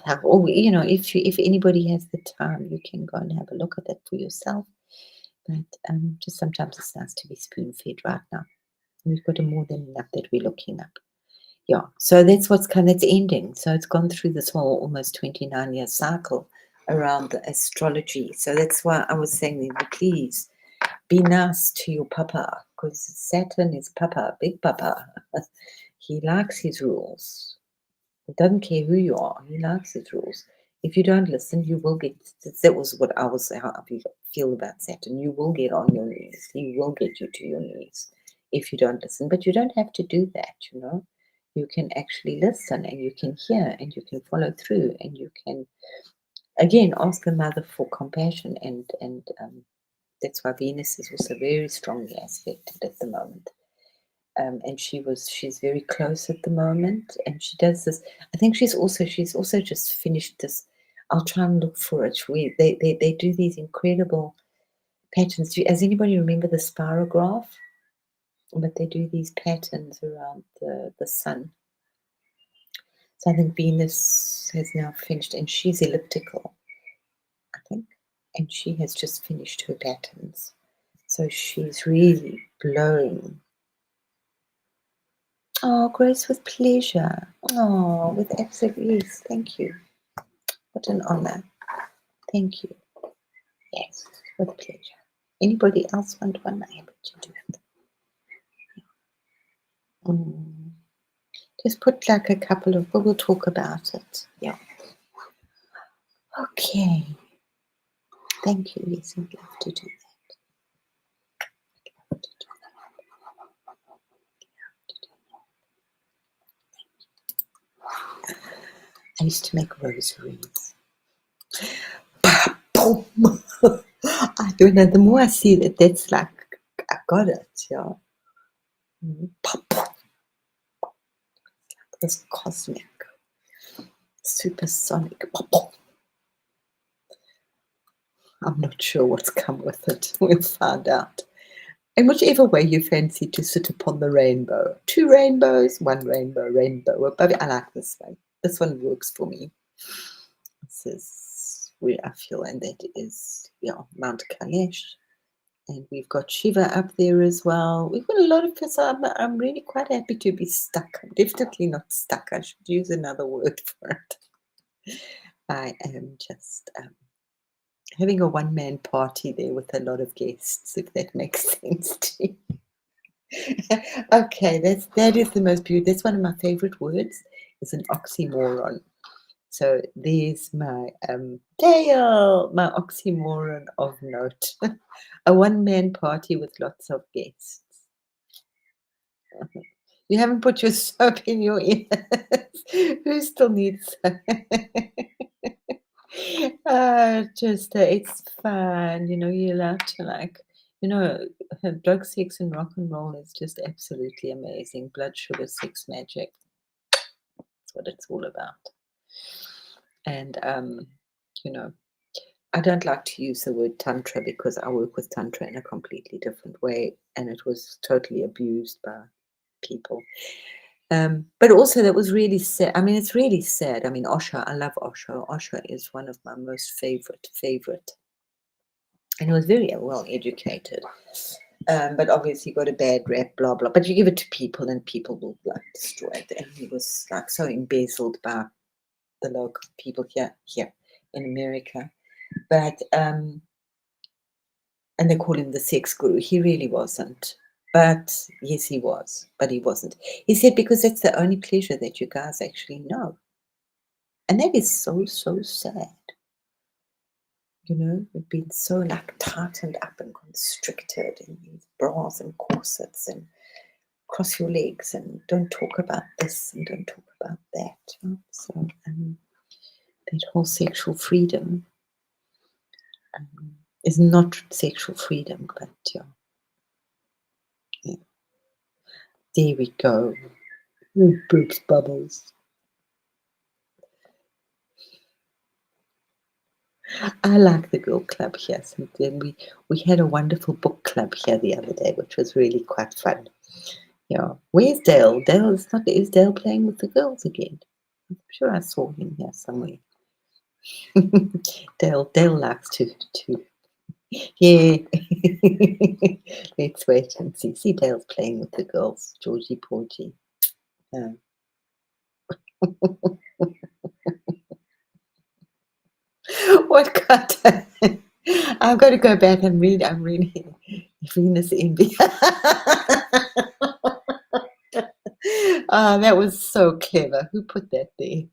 A: hours. Or, if anybody has the time, you can go and have a look at that for yourself. But just sometimes it's nice to be spoon fed right now. We've got a more than enough that we're looking up. Yeah. So that's that's ending. So it's gone through this whole almost 29-year cycle around the astrology. So that's why I was saying, please be nice to your papa, because Saturn is papa, big papa. He likes his rules. He doesn't care who you are. He likes his rules. If you don't listen, you will get. That was what I was. How I feel about Saturn. You will get on your knees. He will get you to your knees if you don't listen. But you don't have to do that. You can actually listen and you can hear and you can follow through and you can again ask the mother for compassion and that's why Venus is also very strongly aspected at the moment. And she's very close at the moment, and she does this. I think she's also just finished this. I'll try and look for it. They do these incredible patterns. Does anybody remember the spirograph? But they do these patterns around the sun. So I think Venus has now finished, and she's elliptical. I think. And she has just finished her patterns. So she's really blowing. Oh, Grace, with pleasure. Oh, with absolute ease. Thank you. What an honor. Thank you. Yes, with pleasure. Anybody else want one? I'm able to do it. Just put like a couple of, we'll talk about it. Yeah. Okay. Thank you. Yes, I'd love to do that. I used to make rosaries. Boom. I don't know. The more I see that, that's like I got it. Yeah. This cosmic, supersonic. I'm not sure what's come with it. We'll find out. In whichever way you fancy to sit upon the rainbow. 2 rainbows, 1 rainbow, rainbow above it. I like this one. This one works for me. This is where I feel, and that is, yeah, Mount Kailash. And we've got Shiva up there as well. We've got a lot of people. I'm really quite happy to be stuck. I'm definitely not stuck. I should use another word for it. I am just having a one-man party there with a lot of guests, if that makes sense to you. Okay, that is the most beautiful. That's one of my favorite words. Is an oxymoron. So there's my Dale, my oxymoron of note. A one-man party with lots of guests. You haven't put your soap in your ears. Who still needs soap? It's fun, you're allowed to drug, sex, and rock and roll is just absolutely amazing. Blood, sugar, sex, magic. That's what it's all about. And, I don't like to use the word tantra because I work with tantra in a completely different way, and it was totally abused by people. But also that was really sad. I mean, it's really sad. I mean, Osho, I love Osho. Osho is one of my most favorite. And he was very well educated. But obviously got a bad rap, blah, blah. But you give it to people and people will like destroy it. And he was like so embezzled by the local people here in America. But and they call him the sex guru. He really wasn't. But yes, he was. But he wasn't. He said because that's the only pleasure that you guys actually know. And that is so, so sad. We've been so like tightened up and constricted in these bras and corsets and cross your legs and don't talk about this and don't talk about that. So that whole sexual freedom is not sexual freedom, but yeah. There we go. Boobs bubbles. I like the girl club here. So then we had a wonderful book club here the other day, which was really quite fun. Yeah. Where's Dale? Is Dale playing with the girls again? I'm sure I saw him here somewhere. Dale likes to yeah. Let's wait and see. See Dale's playing with the girls, Georgie Porgy. Yeah. What cut? I've got to go back and read. I'm reading Venus Envy. That was so clever. Who put that there?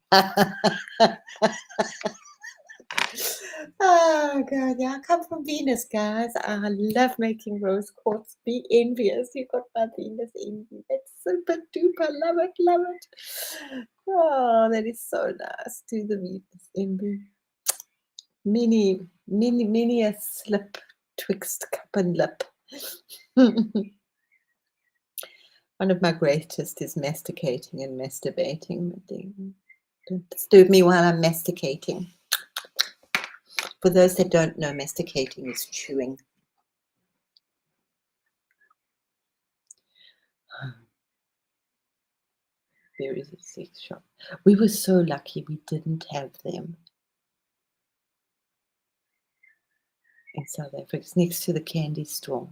A: Oh God, yeah, I come from Venus, guys. I love making rose quartz. Be envious. You got my Venus Envy. That's super duper. Love it, love it. Oh, that is so nice. Do the Venus Envy. Many a slip twixt cup and lip. One of my greatest is masticating and masturbating. Don't disturb me while I'm masticating. For those that don't know, masticating is chewing. There is a sex shop. We were so lucky we didn't have them. South Africa. It's next to the candy store,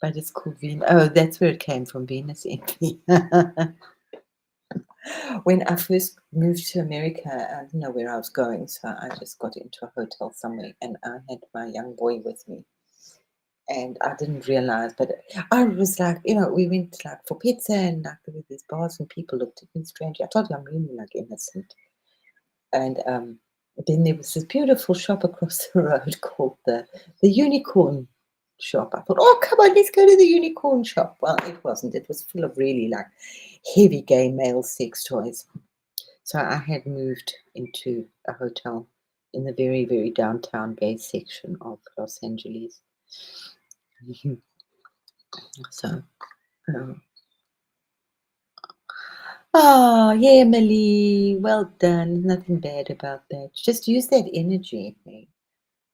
A: but it's called Venus. Oh, that's where it came from, Venus Envy. When I first moved to America, I didn't know where I was going, so I just got into a hotel somewhere, and I had my young boy with me. And I didn't realize, but I was like, we went like for pizza, and like there were these bars, and people looked at me strangely. I told you I'm really like innocent. And then there was this beautiful shop across the road called the Unicorn Shop. I thought, oh, come on, let's go to the Unicorn Shop. Well, it wasn't. It was full of really like heavy gay male sex toys. So I had moved into a hotel in the very, very downtown gay section of Los Angeles. So, yeah, Emily, well done. Nothing bad about that. Just use that energy. Hey.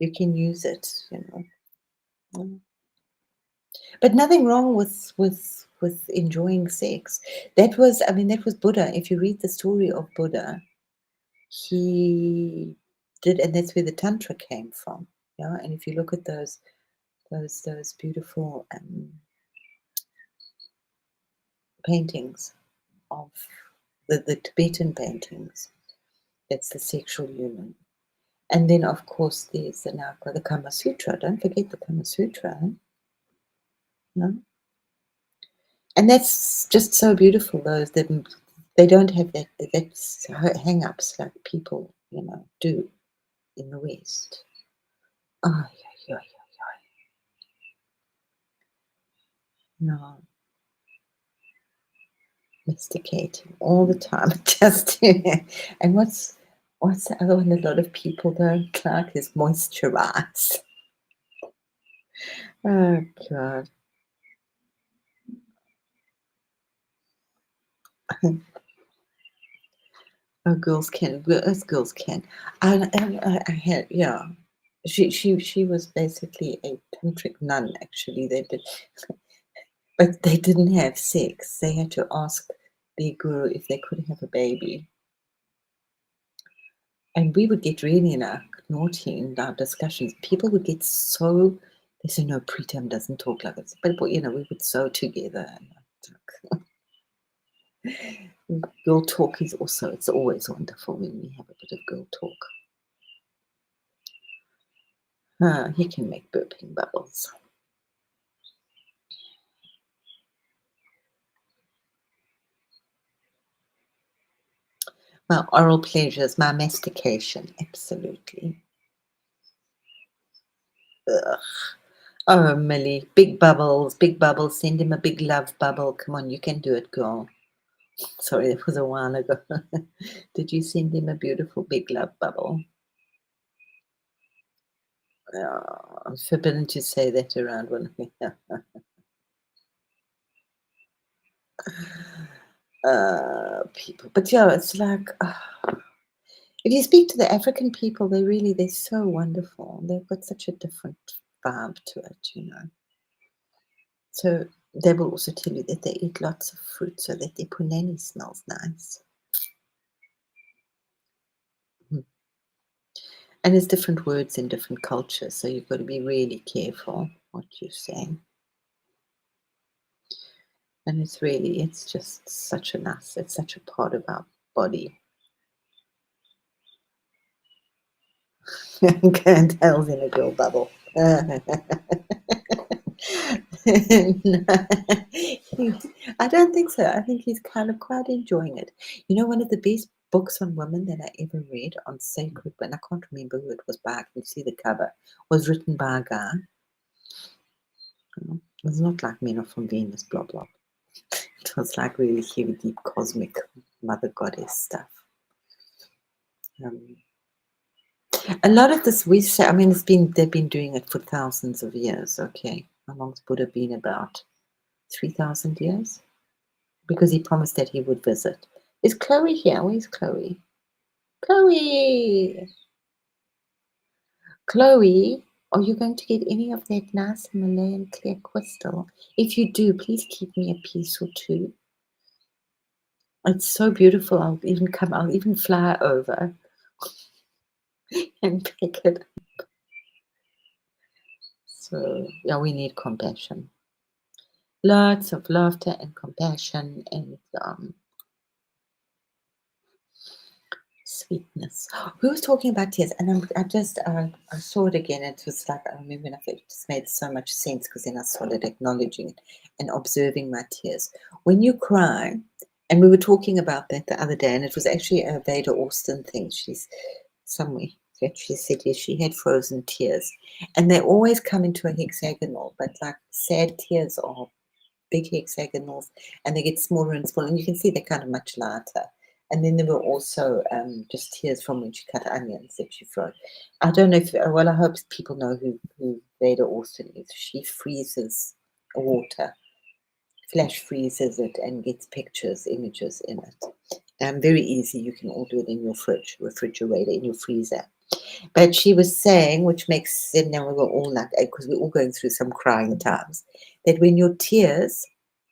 A: You can use it. But nothing wrong with enjoying sex. That was Buddha. If you read the story of Buddha, he did, and that's where the tantra came from. Yeah, and if you look at those beautiful paintings of the Tibetan paintings, that's the sexual union. And then, of course, there's the Kama Sutra. Don't forget the Kama Sutra. No? And that's just so beautiful. They don't have that's hang-ups like people, do in the West. Oh, yeah. No, mysticating all the time. Just and what's the other one? A lot of people don't like is moisturize. Oh God. Oh, girls can. Us girls can. I had, yeah. She was basically a tantric nun. Actually, but they didn't have sex. They had to ask their guru if they could have a baby, and we would get really naughty in our discussions. People would get so. They say no, preterm doesn't talk like this, but we would sew together. And girl talk is also. It's always wonderful when we have a bit of girl talk. He can make burping bubbles. My oral pleasures, my mastication, absolutely. Ugh. Oh, Millie, big bubbles, big bubbles. Send him a big love bubble. Come on, you can do it, girl. Sorry, that was a while ago. Did you send him a beautiful big love bubble? Oh, forbidden to say that around one. People, but yeah, it's like if you speak to the African people, they're so wonderful. They've got such a different vibe to it. So they will also tell you that they eat lots of fruit so that their punani smells nice. Mm. And there's different words in different cultures, so you've got to be really careful what you say. And it's just such it's such a part of our body. Tails in a girl bubble. I don't think so. I think he's kind of quite enjoying it. One of the best books on women that I ever read on sacred, and I can't remember who it was by, I can see the cover, was written by a guy. It's not like Men Are From Venus, blah, blah. It was like really heavy, deep, cosmic mother goddess stuff. A lot of this they've been doing it for thousands of years. Okay, how long's Buddha been about? 3,000 years? Because he promised that he would visit. Is Chloe here? Where's Chloe? Chloe! Chloe, are you going to get any of that nice Himalayan clear crystal? If you do, please keep me a piece or two. It's so beautiful. I'll even fly over and pick it. So yeah, we need compassion. Lots of laughter and compassion and sweetness. We were talking about tears, and I saw it again. It was like I remember, and it just made so much sense because then I started acknowledging it and observing my tears. When you cry, and we were talking about that the other day, and it was actually a Veda Austin thing. She's somewhere that she said yes, she had frozen tears, and they always come into a hexagonal, but like sad tears are big hexagonals, and they get smaller and smaller, and you can see they're kind of much lighter. And then there were also just tears from when she cut onions that she froze. I don't know if, well, I hope people know who Veda Austin is. She freezes water, flash freezes it, and gets pictures, images in it. Very easy. You can all do it in your refrigerator, in your freezer. But she was saying, which makes, and now we were all like, because we're all going through some crying times, that when your tears,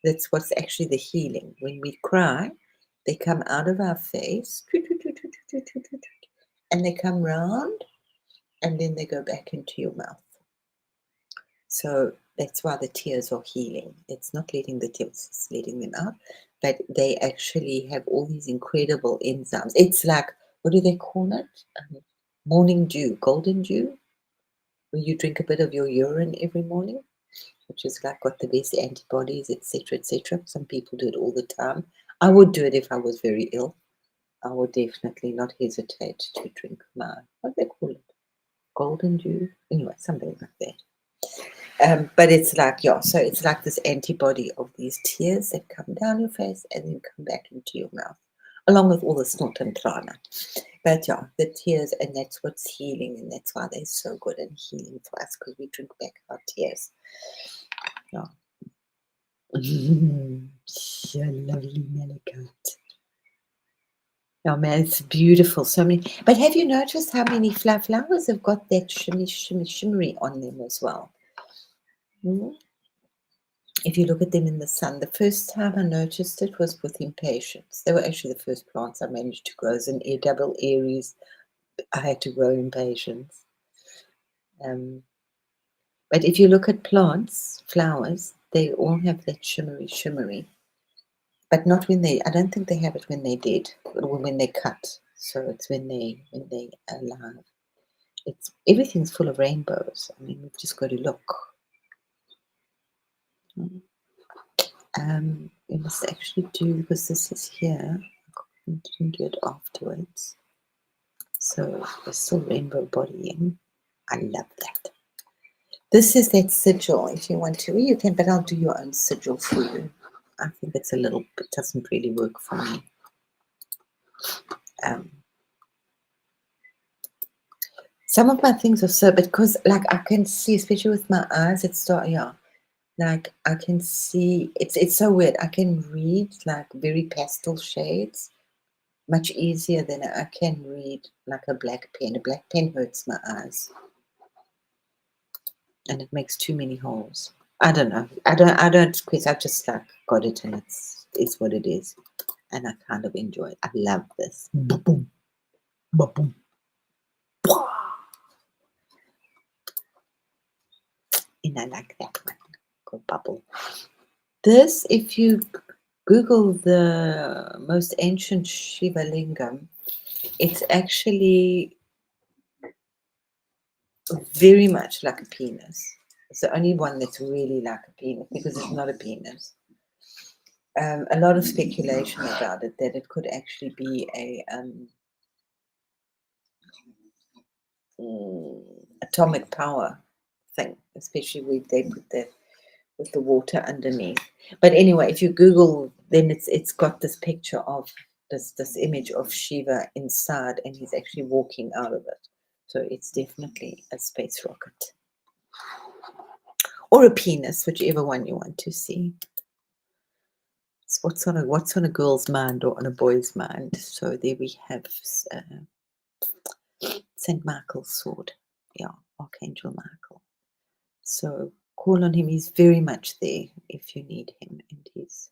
A: that's what's actually the healing. When we cry, they come out of our face, and they come round, and then they go back into your mouth. So that's why the tears are healing. It's not letting the tears, it's letting them out, but they actually have all these incredible enzymes. It's like, what do they call it? Morning dew, golden dew, where you drink a bit of your urine every morning, which is like got the best antibodies, etc., etc. Some people do it all the time. I would do it if I was very ill. I would definitely not hesitate to drink my, what do they call it? Golden dew? Anyway, something like that. But it's like, yeah, so it's like this antibody of these tears that come down your face and then come back into your mouth, along with all the snot and trana. But yeah, the tears, and that's what's healing, and that's why they're so good and healing for us, because we drink back our tears. Yeah. You're lovely, Malakat. Oh man, it's beautiful. So many. But have you noticed how many flowers have got that shimmery on them as well? Hmm? If you look at them in the sun, the first time I noticed it was with impatiens. They were actually the first plants I managed to grow as an double Aries. I had to grow impatiens. But if you look at plants, flowers, they all have that shimmery, but not when they, I don't think they have it when they dead or when they cut. So it's when they alive. It's everything's full of rainbows. I mean, we've just got to look. We must actually do, because this is here. I didn't do it afterwards. So there's still rainbow bodying. I love that. This is that sigil. If you want to, you can, but I'll do your own sigil for you. I think it's a little bit, doesn't really work for me. Some of my things are so, because like I can see, especially with my eyes, it's so, yeah, like I can see, it's so weird. I can read like very pastel shades much easier than I can read like a black pen. A black pen hurts my eyes, and it makes too many holes. I don't know. I don't quit. I just like got it, and it's what it is, and I kind of enjoy it. I love this. Ba-boom, ba-boom, and I like that one. Go bubble. This, if you Google the most ancient Shiva lingam, it's actually very much like a penis. It's the only one that's really like a penis, because it's not a penis. A lot of speculation about it, that it could actually be a atomic power thing, especially where they put with the water underneath. But anyway, if you Google, then it's got this picture of this image of Shiva inside, and he's actually walking out of it. So it's definitely a space rocket or a penis, whichever one you want to see. So what's on a girl's mind or on a boy's mind? So there we have Saint Michael's sword. Yeah, Archangel Michael. So call on him. He's very much there if you need him, and he's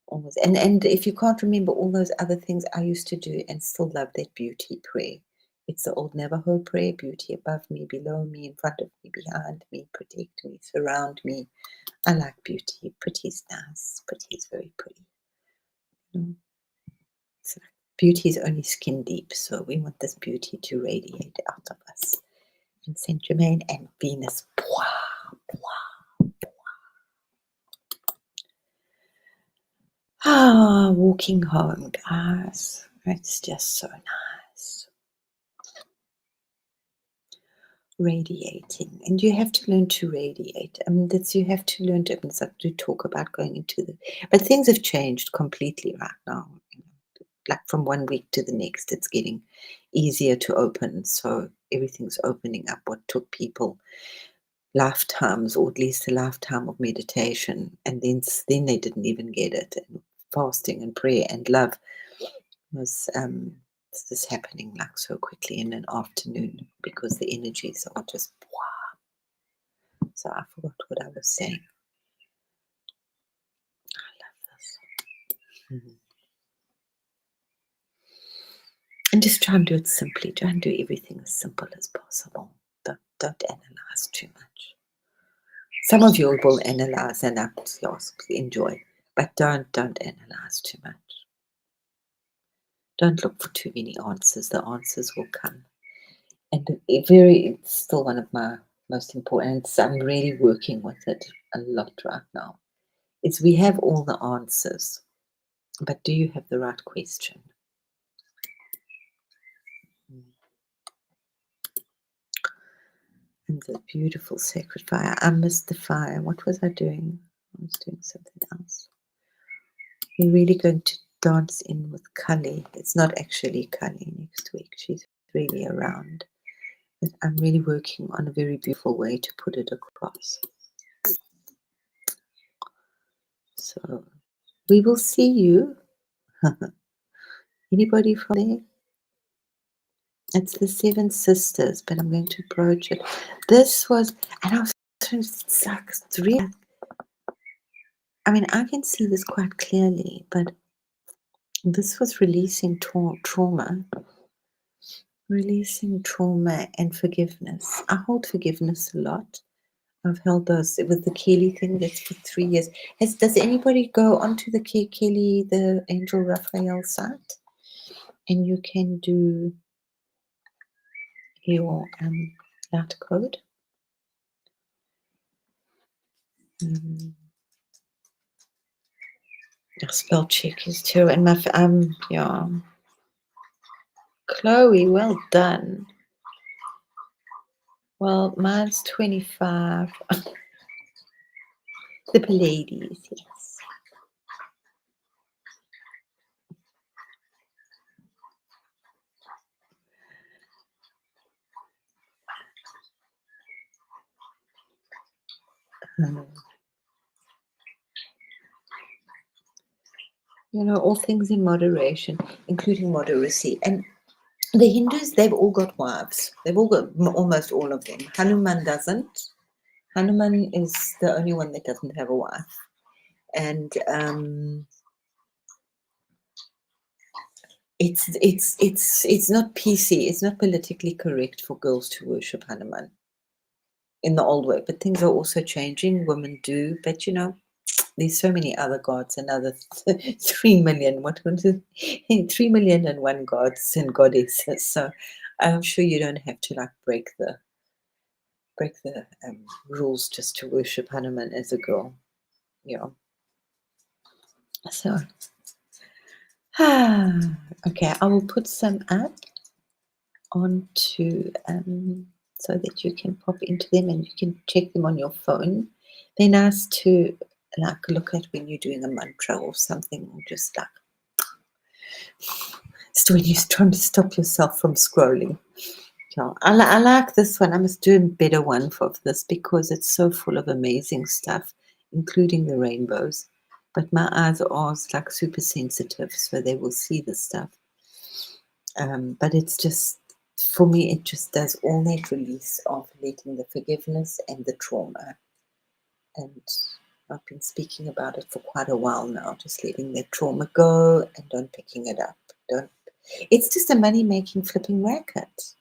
A: almost. And if you can't remember all those other things I used to do and still love that beauty prayer, It's the old Navajo prayer: beauty above me, below me, in front of me, behind me, protect me, surround me. I like beauty. Pretty is nice. Pretty is very pretty. Mm. It's like beauty is only skin deep, so we want this beauty to radiate out of us. And Saint Germain and Venus. Walking home, guys. It's just so nice. Radiating, and you have to learn to radiate. I mean, that's you have to learn to. It's like to talk about going into the, but things have changed completely right now. Like from one week to the next, it's getting easier to open. So everything's opening up. What took people lifetimes, or at least a lifetime of meditation, and then they didn't even get it. And fasting and prayer and love was this happening like so quickly in an afternoon because the energies are just wow. So I forgot what I was saying. I love this. Mhm. And just try and do it simply. Try and do everything as simple as possible. Don't analyze too much. Some of you will analyze and enjoy, but don't analyze too much. Don't look for too many answers. The answers will come. And it's still one of my most important. So I'm really working with it a lot right now. Is we have all the answers, but do you have the right question? And the beautiful sacred fire. I missed the fire. What was I doing? I was doing something else. We're really going to dance in with Kali. It's not actually Kali next week. She's really around. But I'm really working on a very beautiful way to put it across. So we will see you. Anybody from there? It's the Seven Sisters, but I'm going to approach it. This was, and I was, it's like three. I mean, I can see this quite clearly, but this was releasing trauma, and forgiveness. I hold forgiveness a lot. I've held those with the Kelly thing. That's for 3 years. Does anybody go onto the Kelly, the Angel Raphael site, and you can do your light code? Spell check is too, and my yeah. Chloe, well done. Well, mine's 25. The Pleiades, yes. You know, all things in moderation, including moderacy. And the Hindus, they've all got wives. They've all got, almost all of them. Hanuman doesn't. Hanuman is the only one that doesn't have a wife. And it's not PC. It's not politically correct for girls to worship Hanuman in the old way. But things are also changing. Women do. But you know, there's so many other gods, another 3 million. What was it? 3,000,001 gods and goddesses. So I'm sure you don't have to like break the rules just to worship Hanuman as a girl. Yeah. So okay, I will put some up onto so that you can pop into them and you can check them on your phone. They're nice to like look at when you're doing a mantra or something, or just like it's when you're trying to stop yourself from scrolling. Yeah, I like this one. I must do a better one for this because it's so full of amazing stuff, including the rainbows. But my eyes are like super sensitive, so they will see the stuff. But it's just, for me, it just does all that release of letting the forgiveness and the trauma. And I've been speaking about it for quite a while now, just letting that trauma go and don't picking it up. Don't. It's just a money-making flipping racket.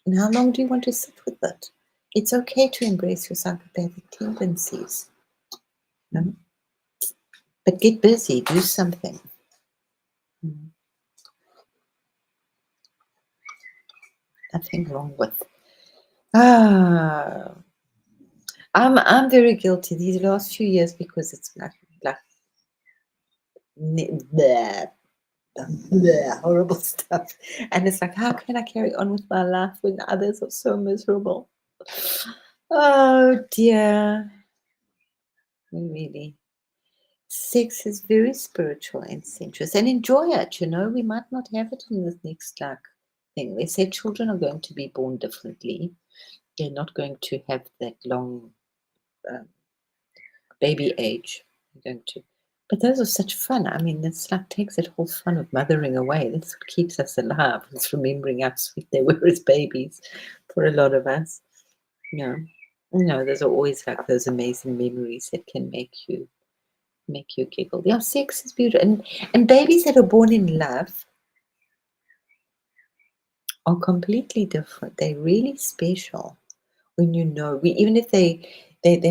A: And how long do you want to sit with it? It's okay to embrace your psychopathic tendencies. No? But get busy, do something. Nothing wrong with. Ah, I'm very guilty these last few years because it's like bleh, bleh, horrible stuff, and it's like, how can I carry on with my life when others are so miserable? Oh dear, really. Sex is very spiritual and sensuous, and enjoy it. You know, we might not have it in this next like thing. They say children are going to be born differently. They're not going to have that long um, baby age. They're going to, but those are such fun. I mean, it's like takes that whole fun of mothering away. That's what keeps us alive. It's remembering how sweet they were as babies for a lot of us. Yeah. There's always like those amazing memories that can make you giggle. Yeah, sex is beautiful. And babies that are born in love are completely different. They're really special when you know, even if they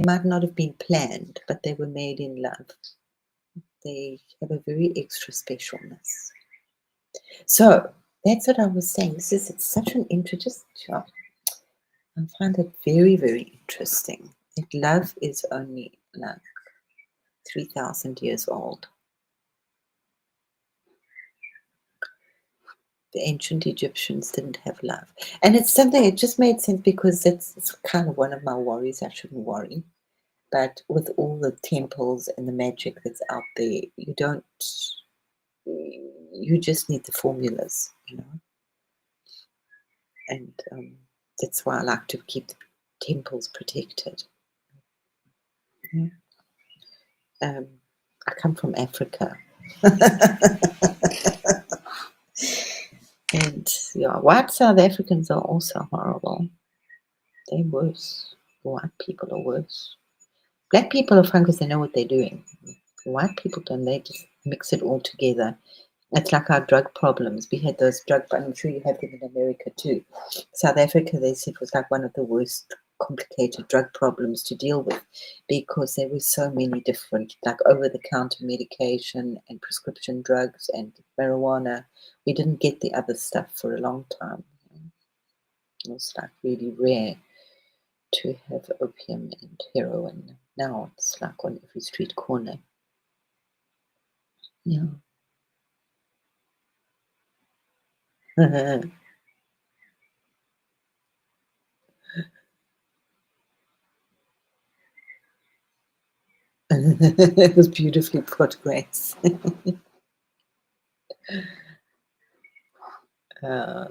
A: might not have been planned, but they were made in love. They have a very extra specialness. So that's what I was saying. It's such an interesting job. I find it very, very interesting that love is only like 3,000 years old. The ancient Egyptians didn't have love. And it's something, it just made sense because it's kind of one of my worries. I shouldn't worry. But with all the temples and the magic that's out there, you just need the formulas, And that's why I like to keep the temples protected. Yeah. I come from Africa. And yeah, white South Africans are also horrible. They're worse. White people are worse. Black people are fun because they know what they're doing. White people don't. They just mix it all together. It's like our drug problems. We had those drug, but I'm sure you have them in America too. South Africa, they said, was like one of the worst complicated drug problems to deal with because there were so many different, like over-the-counter medication and prescription drugs and marijuana. We didn't get the other stuff for a long time. It was like really rare to have opium and heroin. Now it's like on every street corner. Yeah. It was beautifully put, Grace. uh,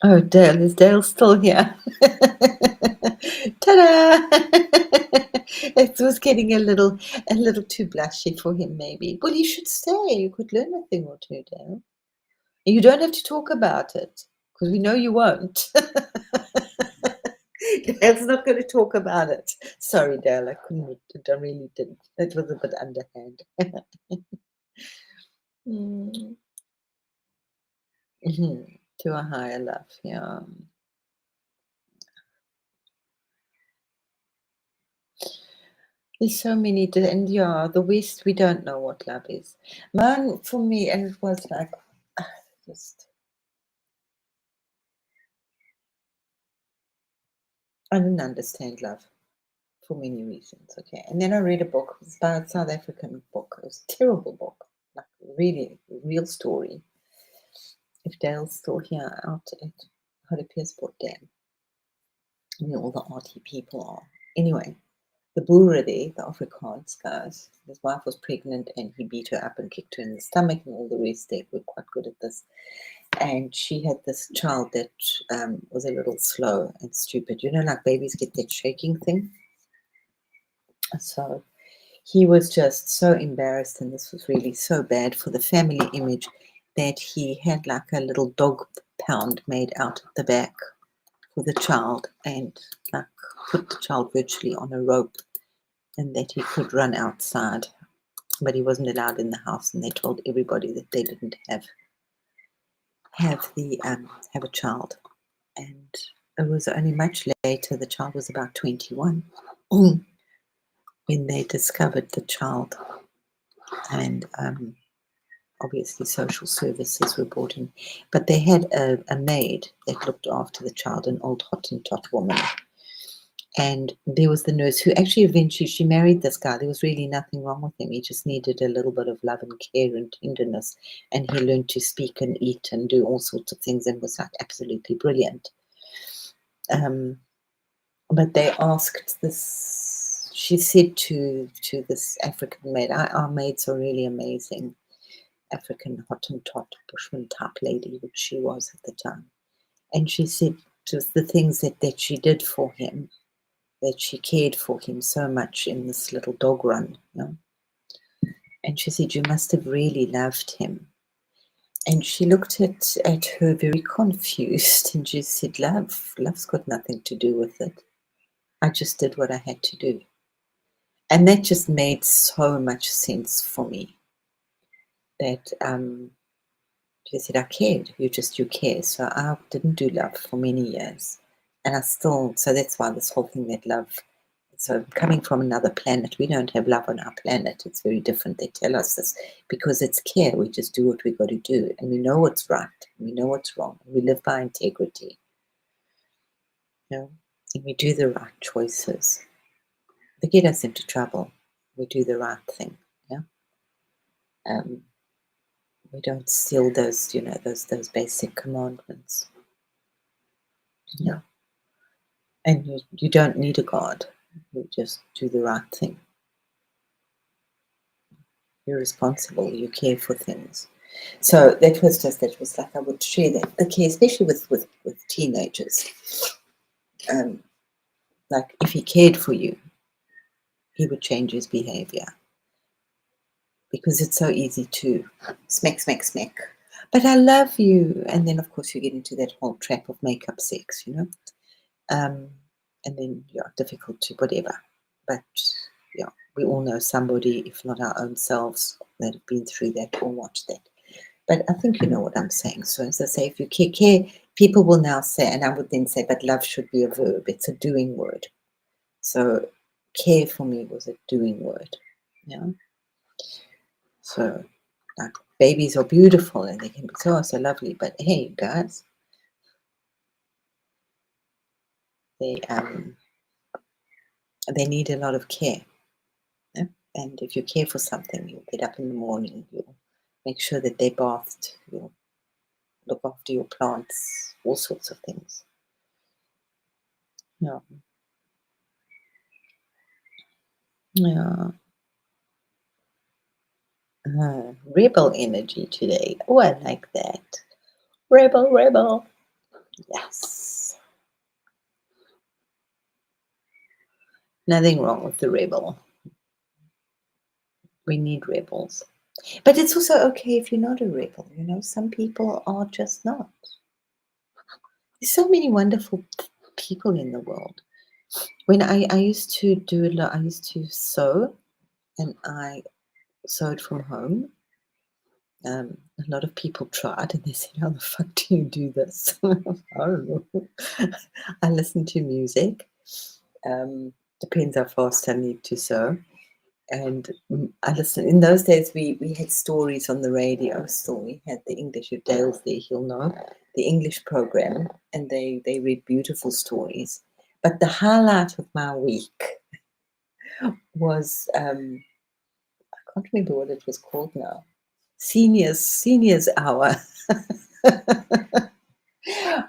A: oh, Dale, is Dale still here? Ta-da! It was getting a little too blushy for him, maybe. Well, you should stay. You could learn a thing or two, Dale. And you don't have to talk about it because we know you won't. Dale's not going to talk about it. Sorry, Dale, I couldn't. I really didn't. That was a bit underhand. Mm. To a higher love, yeah. There's so many, and yeah, the West, we don't know what love is. Man, for me, and it was like, just, I didn't understand love for many reasons, okay. And then I read a book, it was about a South African book. It was a terrible book, like really, real story. If Dale's still here out at Hartbeespoort Dam, where all the arty people are. Anyway, the Boer there, the Afrikaans guys, his wife was pregnant and he beat her up and kicked her in the stomach and all the rest. They were quite good at this. And she had this child that was a little slow and stupid. You know, like babies get that shaking thing. So he was just so embarrassed, and this was really so bad for the family image that he had like a little dog pound made out at the back for the child and like put the child virtually on a rope and that he could run outside, but he wasn't allowed in the house, and they told everybody that they didn't have have a child, and it was only much later. The child was about 21 when they discovered the child, and obviously social services were brought in, but they had a maid that looked after the child, an old Hottentot woman. And there was the nurse who actually eventually she married this guy. There was really nothing wrong with him. He just needed a little bit of love and care and tenderness. And he learned to speak and eat and do all sorts of things and was like absolutely brilliant. But they asked this, she said to this African maid, our maids are really amazing. African Hottentot Bushman type lady, which she was at the time. And she said just the things that she did for him, that she cared for him so much in this little dog run, you know. And she said, you must have really loved him. And she looked at her very confused and she said, love's got nothing to do with it. I just did what I had to do. And that just made so much sense for me. That she said, I cared, you care. So I didn't do love for many years. And I still, so that's why this whole thing that love, so coming from another planet, we don't have love on our planet. It's very different. They tell us this because it's care. We just do what we got to do. And we know what's right. And we know what's wrong. We live by integrity. You know, and we do the right choices. They get us into trouble. We do the right thing. Yeah. We don't steal those, those basic commandments. Yeah. And you don't need a God. You just do the right thing. You're responsible. You care for things. So that was like I would share that. Okay, especially with teenagers. Like if he cared for you, he would change his behavior. Because it's so easy to smack, smack, smack. But I love you. And then of course you get into that whole trap of makeup sex, and then difficult to whatever. But yeah, we all know somebody, if not our own selves, that have been through that or watched that. But I think you know what I'm saying. So as I say, if you care, people will now say, and I would then say, but love should be a verb. It's a doing word. So care for me was a doing word. Yeah. So like babies are beautiful and they can be so lovely, but hey guys, they need a lot of care. Yeah? And if you care for something, you'll get up in the morning, you'll make sure that they're bathed, you'll look after your plants, all sorts of things. Yeah. Yeah. Rebel energy today. Oh, I like that. Rebel, rebel. Yes. Nothing wrong with the rebel. We need rebels. But it's also okay if you're not a rebel. Some people are just not. There's so many wonderful people in the world. When I used to do a lot, I used to sew, and I sewed from home. A lot of people tried, and they said, "How the fuck do you do this?" I don't know. I listen to music. Depends how fast I need to sew. And I listen. In those days, we had stories on the radio. Still, we had the English. If Dale's there, he'll know the English program, and they read beautiful stories. But the highlight of my week was I can't remember what it was called now. Seniors hour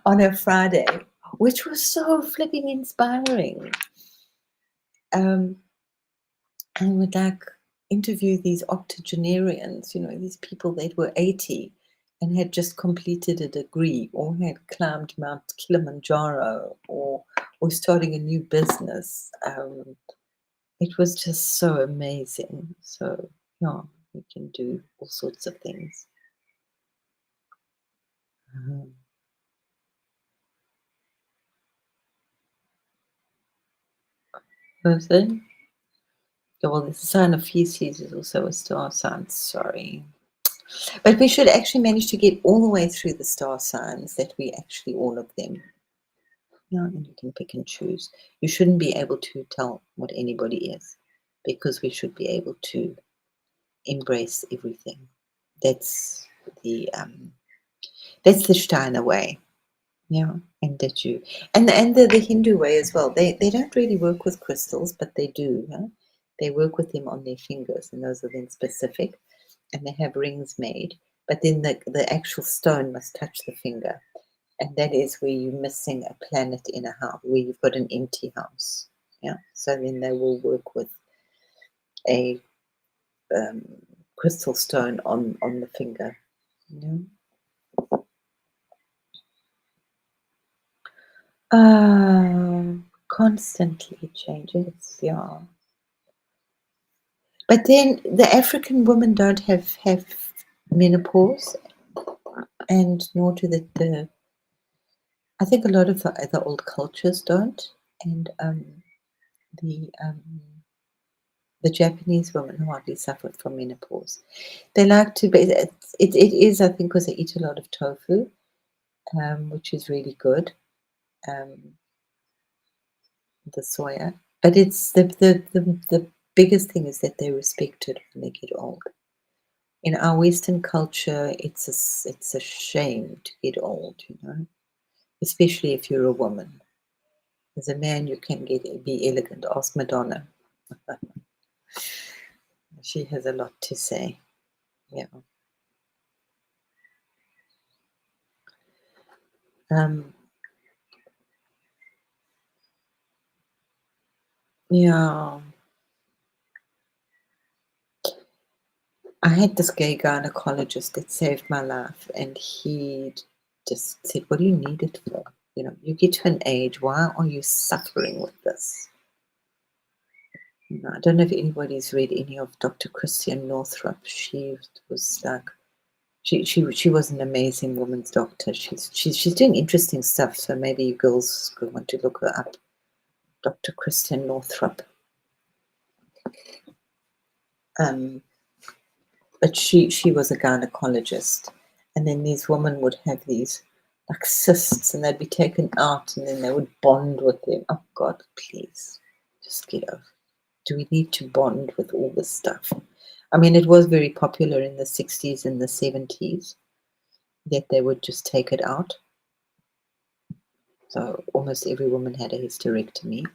A: on a Friday, which was so flipping inspiring. I would like interview these octogenarians, these people that were 80 and had just completed a degree or had climbed Mount Kilimanjaro or starting a new business. It was just so amazing. So, yeah, we can do all sorts of things. Person. Well, the sign of feces is also a star sign. Sorry. But we should actually manage to get all the way through the star signs, that we actually, all of them. Yeah, and you can pick and choose. You shouldn't be able to tell what anybody is, because we should be able to embrace everything. That's the Steiner way. Yeah, and that you and the Hindu way as well. They don't really work with crystals, but they do. Huh? They work with them on their fingers, and those are then specific, and they have rings made. But then the actual stone must touch the finger, and that is where you're missing a planet in a house, where you've got an empty house. Yeah, so then they will work with a um, crystal stone on the finger. Yeah. Constantly changes, yeah. But then the African women don't have menopause, and nor do the I think a lot of the old cultures don't, and the um, the Japanese women hardly suffered from menopause. They like to be. It is, I think, because they eat a lot of tofu, which is really good. Um, the soya, but it's the biggest thing is that they're respected when they get old. In our Western culture, it's a shame to get old, especially if you're a woman. As a man, you can be elegant. Ask Madonna; she has a lot to say. Yeah, um, yeah. I had this gay gynecologist that saved my life, and he just said, "What do you need it for? You get to an age. Why are you suffering with this?" I don't know if anybody's read any of Dr. Christiane Northrup. She was like she was an amazing woman's doctor. She's doing interesting stuff. So maybe you girls could want to look her up. Dr. Christiane Northrup. Um, but she was a gynecologist, and then these women would have these like cysts, and they'd be taken out, and then they would bond with them. Oh God, please, just get over. Do we need to bond with all this stuff? I mean, it was very popular in the 60s and the 70s that they would just take it out. So almost every woman had a hysterectomy.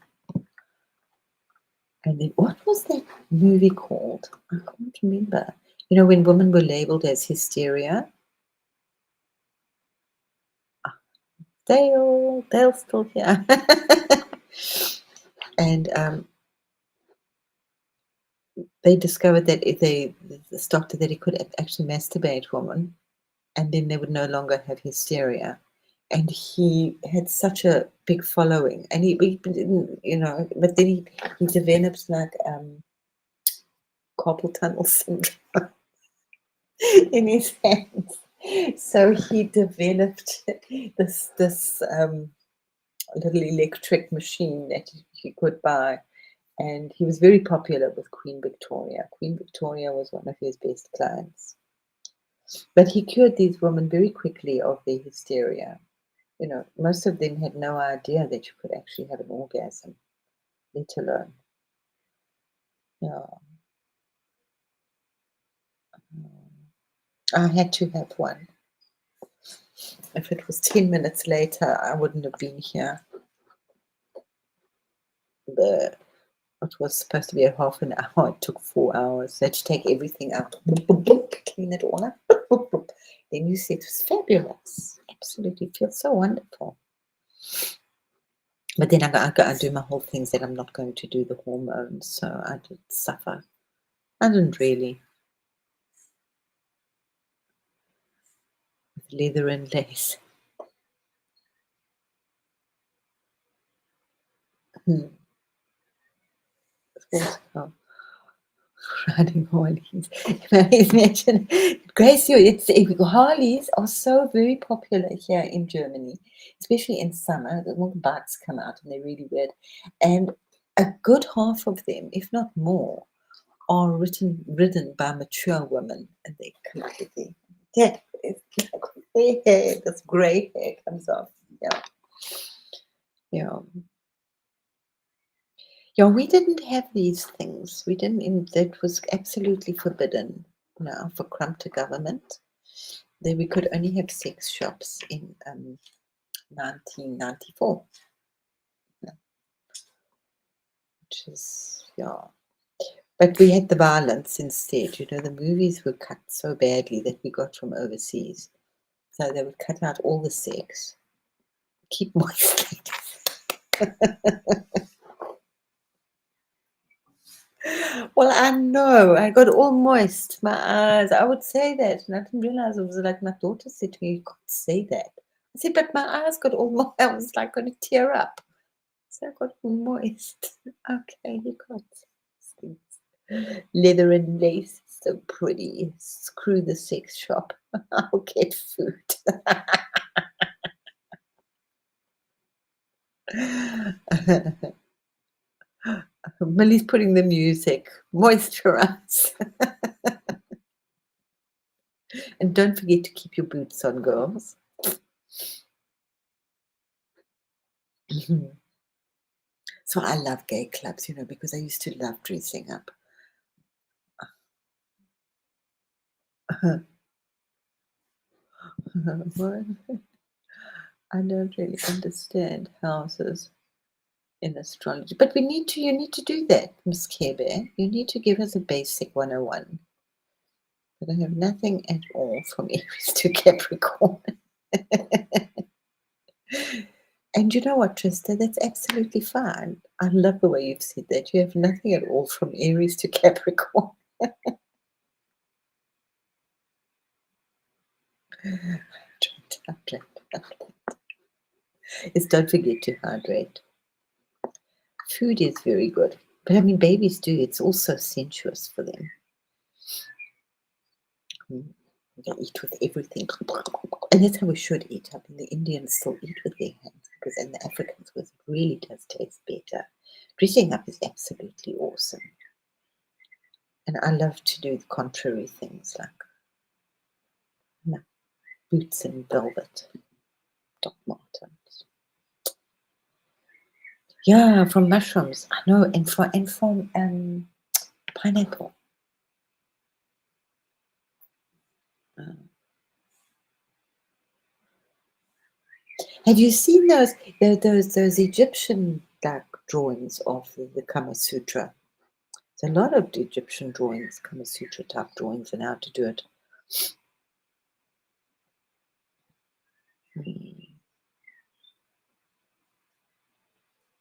A: And then what was that movie called? I can't remember. When women were labeled as hysteria, they'll still hear. And they discovered that if this doctor that he could actually masturbate women, and then they would no longer have hysteria. And he had such a big following, and he didn't, but then he developed like carpal tunnel syndrome in his hands. So he developed this little electric machine that he could buy, and he was very popular with Queen Victoria. Queen Victoria was one of his best clients. But he cured these women very quickly of their hysteria. Most of them had no idea that you could actually have an orgasm, let alone. Yeah. I had to have one. If it was 10 minutes later, I wouldn't have been here. It was supposed to be a half an hour. It took 4 hours. They had to take everything out, clean it all up. Then you said it was fabulous. Absolutely, feels so wonderful. But then I do my whole things that I'm not going to do the hormones, so I did suffer. I didn't really. With leather and lace. Also, riding Harleys. Imagine, Grace, Harleys are so very popular here in Germany, especially in summer. All the bikes come out and they're really weird. And a good half of them, if not more, are ridden by mature women, and they come up with their hair, this grey hair comes off. Yeah, yeah. Yeah, we didn't have these things. We didn't. That was absolutely forbidden. Now for Crumpton government, there we could only have sex shops in 1994, yeah, which is yeah. But we had the violence instead. You know, the movies were cut so badly that we got from overseas. So they would cut out all the sex, keep moist. Well, I know. I got all moist. My eyes. I would say that. And I didn't realize it was like my daughter said to me, you can't say that. I said, but my eyes got all moist. I was like going to tear up. So I got all moist. Okay, you got things. Leather and lace. So pretty. Screw the sex shop. I'll get food. Millie's putting the music. Moisturize. And don't forget to keep your boots on, girls. So I love gay clubs, you know, because I used to love dressing up. What? I don't really understand houses in astrology, but you need to do that, Miss Care Bear. You need to give us a basic 101. But I have nothing at all from Aries to Capricorn. And you know what, Trista? That's absolutely fine. I love the way you've said that. You have nothing at all from Aries to Capricorn. Is don't forget to hydrate. Food is very good. But I mean, babies do. It's also sensuous for them. They eat with everything. And that's how we should eat. I mean, the Indians still eat with their hands because in the Africans, it really does taste better. Dressing up is absolutely awesome. And I love to do the contrary things like boots and velvet, Doc Martens. Yeah, from mushrooms. I know, and from pineapple. Have you seen those Egyptian like drawings of the Kama Sutra? There's a lot of Egyptian drawings, Kama Sutra type drawings, and how to do it.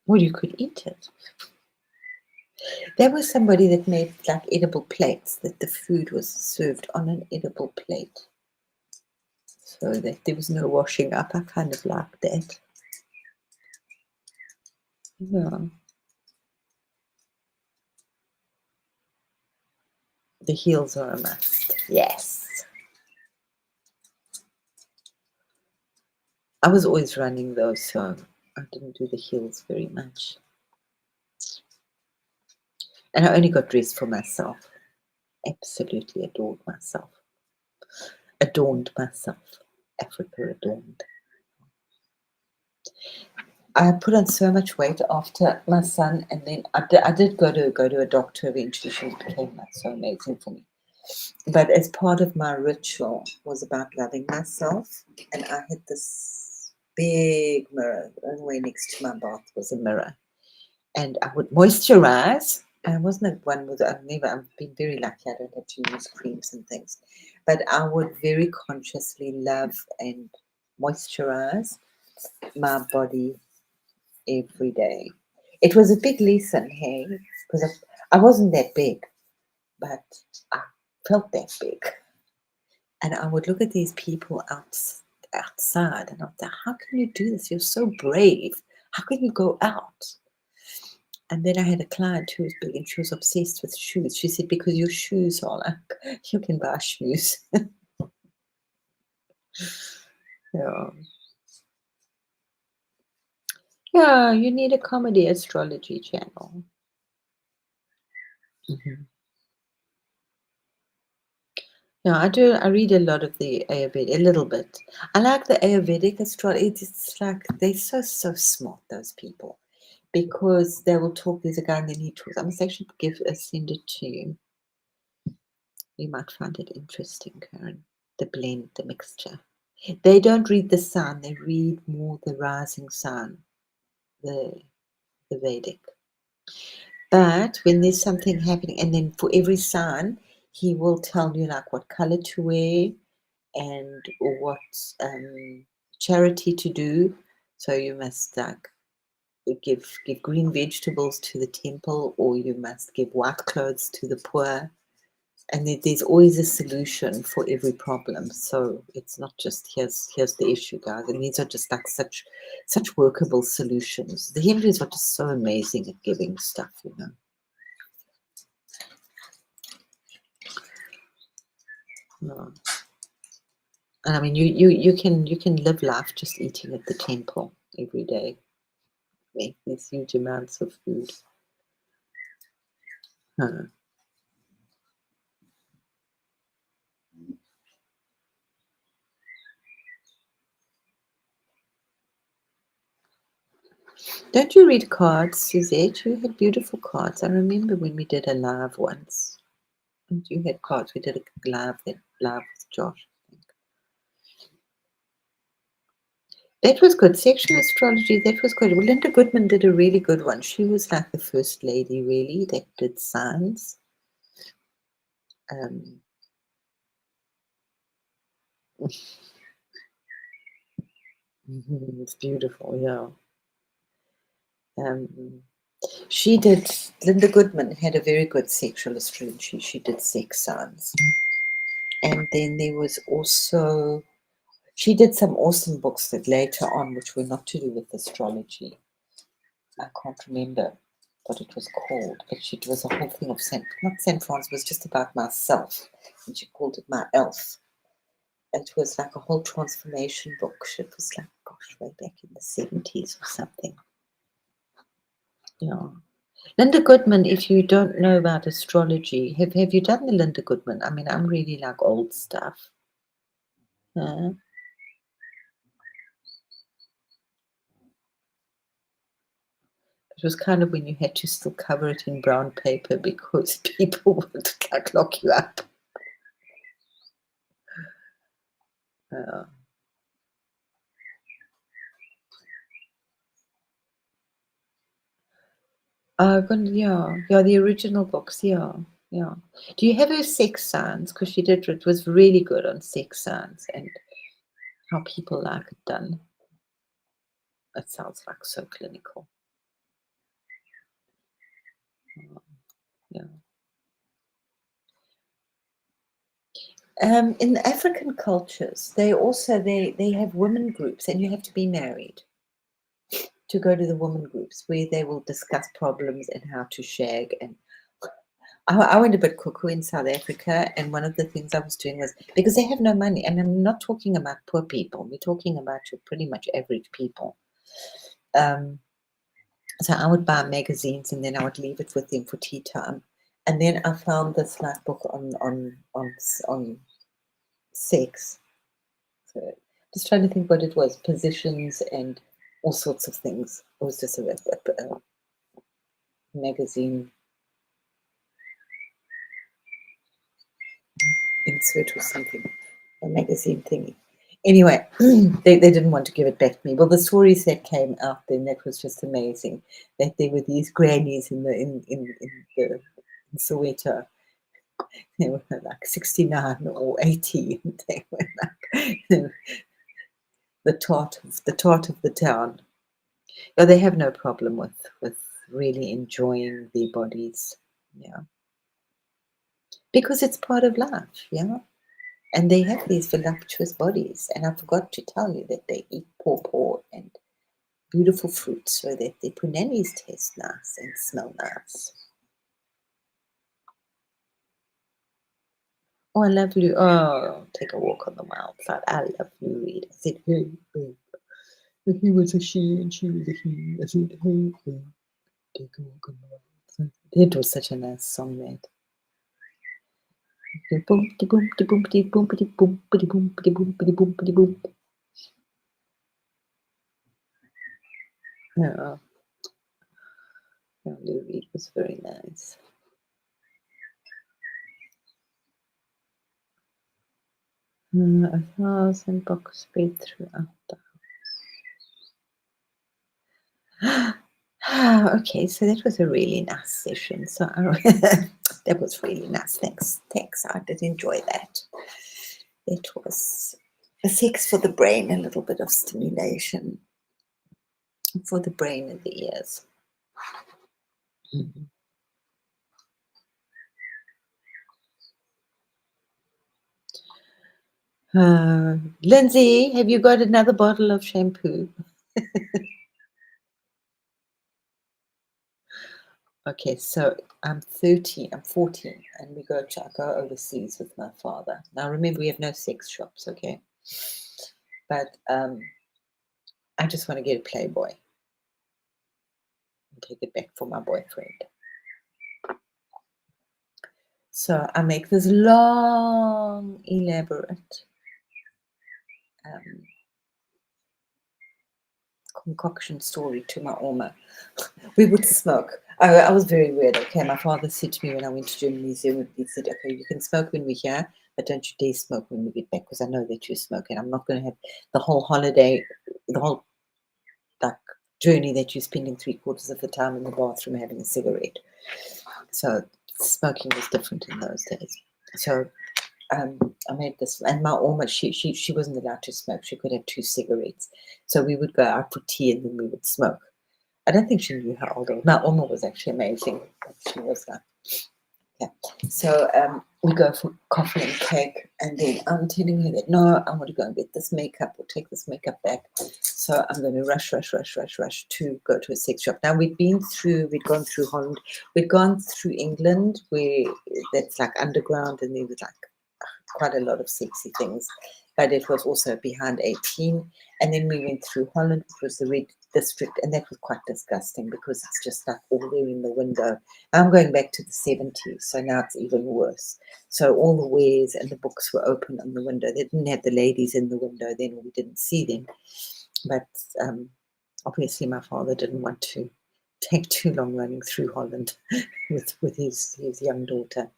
A: Well, you could eat it. There was somebody that made like edible plates, that the food was served on an edible plate, so that there was no washing up. I kind of like that. Yeah. The heels are a must. Yes. I was always running though, so I didn't do the heels very much. And I only got dressed for myself. Absolutely adored myself. Adorned myself. Africa adorned. I put on so much weight after my son, and then I did go to a doctor eventually. She became like so amazing for me. But as part of my ritual was about loving myself, and I had this big mirror. The only way next to my bath was a mirror, and I would moisturize. I wasn't one with I've been very lucky. I don't have to use creams and things, but I would very consciously love and moisturize my body every day. It was a big lesson, hey, because I wasn't that big, but I felt that big. And I would look at these people outside, and I thought, how can you do this? You're so brave. How can you go out? And then I had a client who was big and she was obsessed with shoes. She said, because your shoes are like, you can buy shoes. Yeah. Yeah, you need a comedy astrology channel. Mhm. Yeah, I do. I read a lot of the Ayurvedic, a little bit. I like the Ayurvedic astrology. It's like they're so smart, those people, because they will talk. There's a guy and then he talks. I must actually send it to you. You might find it interesting, Karen. The blend, the mixture. They don't read the sun. They read more the rising sun, the Vedic. But when there's something happening, and then for every sign, he will tell you like what color to wear and what charity to do. So you must like give green vegetables to the temple, or you must give white clothes to the poor. And there's always a solution for every problem. So it's not just here's the issue, guys. And these are just like such workable solutions. The Hindus are just so amazing at giving stuff, you know. Yeah. And I mean, you can live life just eating at the temple every day. Make these huge amounts of food. Huh. Don't you read cards, Suzette? You had beautiful cards. I remember when we did a live once. And you had cards. We did a live with Josh. I think. That was good. Sexual astrology, that was good. Well, Linda Goodman did a really good one. She was like the first lady, really, that did signs. Um, it's beautiful, yeah. She did, Linda Goodman had a very good sexual astrology. She did sex signs. And then there was also, she did some awesome books that later on, which were not to do with astrology. I can't remember what it was called, but it was a whole thing of not Saint Francis, it was just about myself. And she called it My Elf. It was like a whole transformation book. It was like, gosh, way back in the 70s or something. Yeah. Linda Goodman, if you don't know about astrology, have you done the Linda Goodman? I mean, I'm really like old stuff. Uh, it was kind of when you had to still cover it in brown paper because people would like lock you up. Uh, yeah, the original books, yeah. Do you have her sex signs? Because she did, it was really good on sex signs and how people like it done. That sounds like so clinical. Yeah. In the African cultures, they have women groups, and you have to be married to go to the women groups where they will discuss problems and how to shag. And I went a bit cuckoo in South Africa, and one of the things I was doing was because they have no money, and I'm not talking about poor people. We're talking about your pretty much average people. So I would buy magazines, and then I would leave it with them for tea time. And then I found this like book on sex. So just trying to think what it was, positions and all sorts of things. It was just a magazine insert or something, a magazine thingy. Anyway, they didn't want to give it back to me. Well, the stories that came out then, that was just amazing. That there were these grannies in Soweto. They were like 69 or 80, and they were like the tart of the town. But they have no problem with really enjoying their bodies. Yeah. Because it's part of life, yeah. And they have these voluptuous bodies. And I forgot to tell you that they eat pawpaw and beautiful fruit so that their punanis taste nice and smell nice. Oh, I love you. Oh, take a walk on the wild side. I love you, Reed. I said, hey, babe. If he was a she and she was a he, I said, hey, babe, take a walk on the wild side. It was such a nice song, mate. Boom, de boom, de boom, de boom, de boom, de boom, de boom, de boom, de boom. Yeah, Lou Reed was very nice. 1,000 books spread throughout the okay, so that was a really nice session. So that was really nice. Thanks. I did enjoy that. It was a sex for the brain, a little bit of stimulation for the brain and the ears. Lindsay, have you got another bottle of shampoo? Okay, so I'm 13, I'm 14, and I go overseas with my father. Now remember, we have no sex shops, okay? But I just want to get a Playboy and take it back for my boyfriend. So I make this long, elaborate concoction story to my Oma. We would smoke. I was very weird. Okay, my father said to me when I went to Germany, he said, okay, you can smoke when we're here, but don't you dare smoke when we get back, because I know that you smoke, and I'm not going to have the whole holiday, the whole like journey that you're spending 3/4 of the time in the bathroom having a cigarette. So smoking was different in those days. So I made this, and my Oma, she wasn't allowed to smoke. She could have 2 cigarettes. So we would go out for tea and then we would smoke. I don't think she knew how old I was. My Oma was actually amazing. She was like, yeah. So we go for coffee and cake, and then I'm telling her that no, I want to go and get this makeup or take this makeup back. So I'm going to rush to go to a sex shop. Now we'd gone through Holland, we'd gone through England, where that's like underground, and there was like quite a lot of sexy things, but it was also behind 18. And then we went through Holland, which was the Red District, and that was quite disgusting because it's just like all there in the window. I'm going back to the 70s, so now it's even worse. So all the wares and the books were open on the window. They didn't have the ladies in the window then, or we didn't see them. But obviously my father didn't want to take too long running through Holland with his young daughter.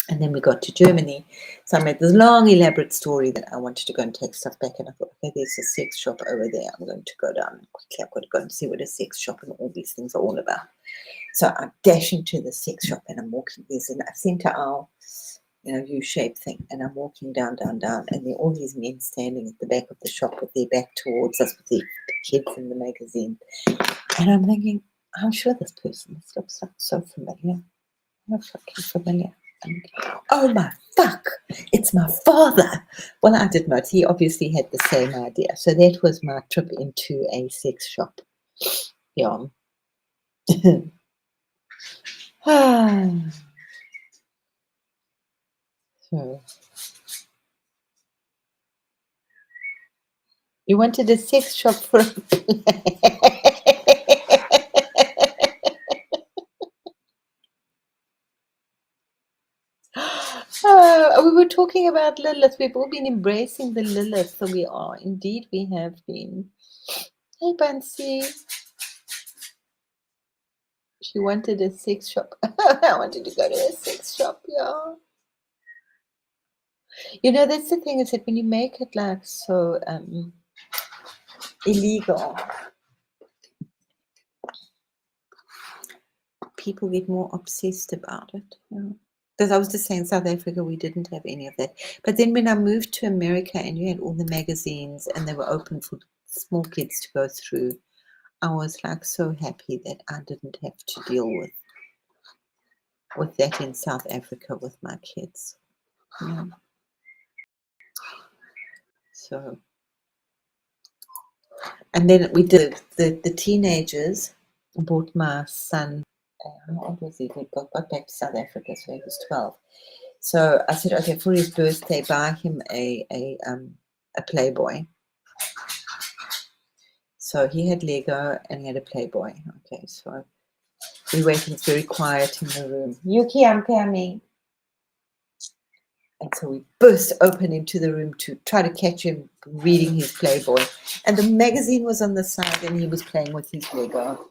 A: And then we got to Germany. So I made this long, elaborate story that I wanted to go and take stuff back. And I thought, okay, there's a sex shop over there. I'm going to go down and quickly. I've got to go and see what a sex shop and all these things are all about. So I'm dashing to the sex shop and I'm walking. There's a center aisle, U-shaped thing. And I'm walking down. And there are all these men standing at the back of the shop with their back towards us with the kids in the magazine. And I'm thinking, I'm sure this looks like so familiar. How fucking familiar. Oh my fuck, it's my father. Well, I did not. He obviously had the same idea. So that was my trip into a sex shop. Yeah. So you wanted a sex shop for we were talking about Lilith. We've all been embracing the Lilith. So we are. Indeed, we have been. Hey, Bansi. She wanted a sex shop. I wanted to go to a sex shop, yeah. That's the thing, is that when you make it like so illegal, people get more obsessed about it. Because I was just saying, South Africa, we didn't have any of that. But then when I moved to America and you had all the magazines and they were open for small kids to go through, I was like so happy that I didn't have to deal with that in South Africa with my kids. Yeah. So, and then we did the teenagers. Bought my son. How old was he? We got back to South Africa, so he was 12. So I said, okay, for his birthday, buy him a Playboy. So he had Lego and he had a Playboy. Okay, so we're waiting. It's very quiet in the room. Yuki, I'm coming. And so we burst open into the room to try to catch him reading his Playboy. And the magazine was on the side and he was playing with his Lego.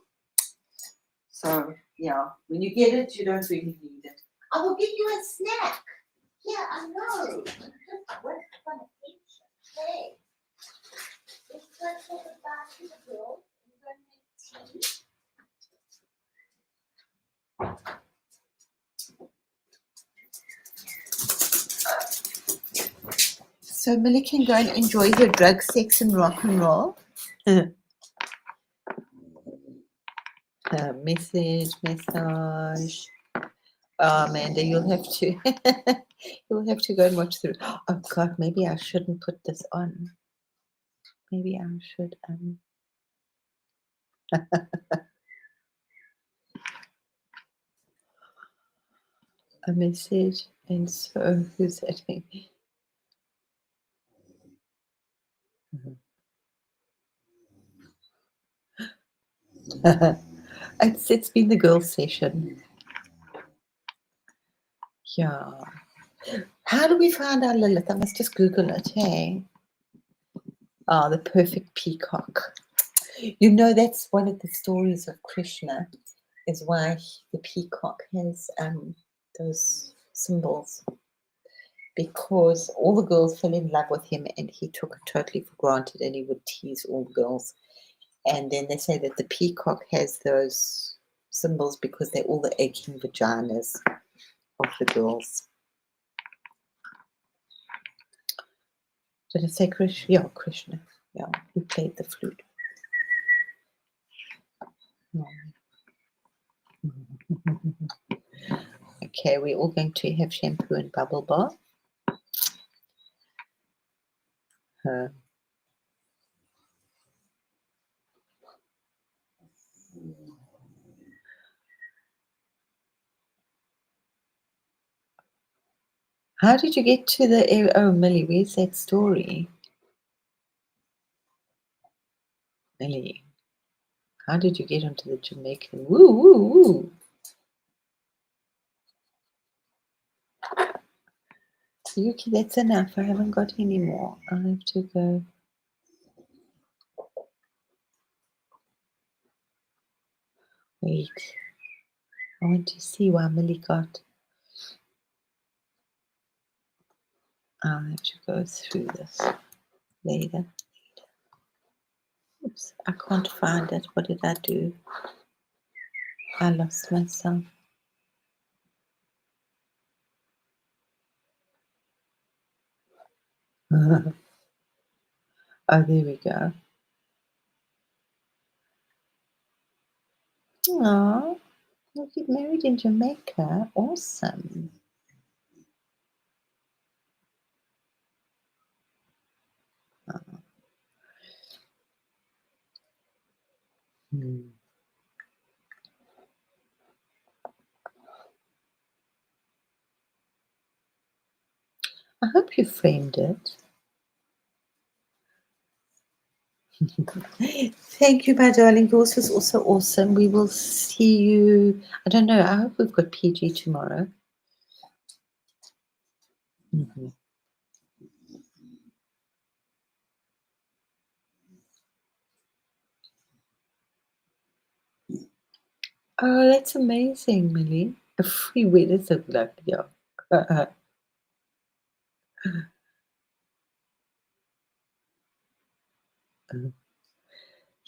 A: So, yeah, when you get it, you don't really need it. I will give you a snack. Yeah, I know. I'm just waiting for the picture. Hey, let's go take a bath to the girls and go make tea. So Millie can go and enjoy her drug, sex, and rock and roll. Message. Oh, Amanda, you'll have to you'll have to go and watch through. Oh God, maybe I shouldn't put this on. Maybe I should. A message, and so who's that? It's been the girls' session. Yeah. How do we find our Lilith? I must just Google it. Hey. Ah, the perfect peacock. You know, that's one of the stories of Krishna, is why the peacock has those symbols, because all the girls fell in love with him and he took it totally for granted and he would tease all the girls. And then they say that the peacock has those symbols because they're all the aching vaginas of the girls. Did I say Krishna? Yeah, Krishna. Yeah, who played the flute. Okay, we're all going to have shampoo and bubble bath. How did you get to the... Oh, Millie, where's that story? Millie, how did you get onto the Jamaican? Woo, woo, woo. Yuki, that's enough. I haven't got any more. I'll have to go. Wait. I want to see why Millie got... I'll have to go through this later. Oops, I can't find it. What did I do? I lost myself. Oh, there we go. Oh, you get married in Jamaica. Awesome. I hope you framed it. Thank you, my darling. Yours was also awesome. We will see you. I don't know. I hope we've got PG tomorrow. Oh, that's amazing, Millie. A free weather so luck, yeah.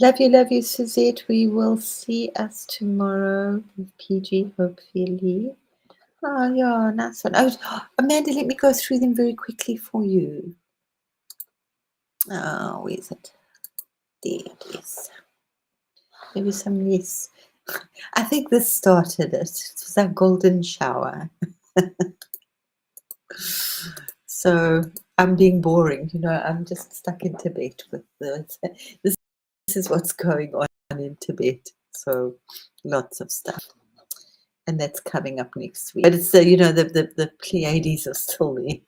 A: Love you, Suzette. We will see us tomorrow with PG, hopefully. Oh, yeah, nice one. Oh, Amanda, let me go through them very quickly for you. Oh, where is it? There it is. There was some yes. I think this started it. It was our golden shower. So I'm being boring, you know, I'm just stuck in Tibet with this is what's going on in Tibet. So lots of stuff. And that's coming up next week. But it's you know, the Pleiades are still there.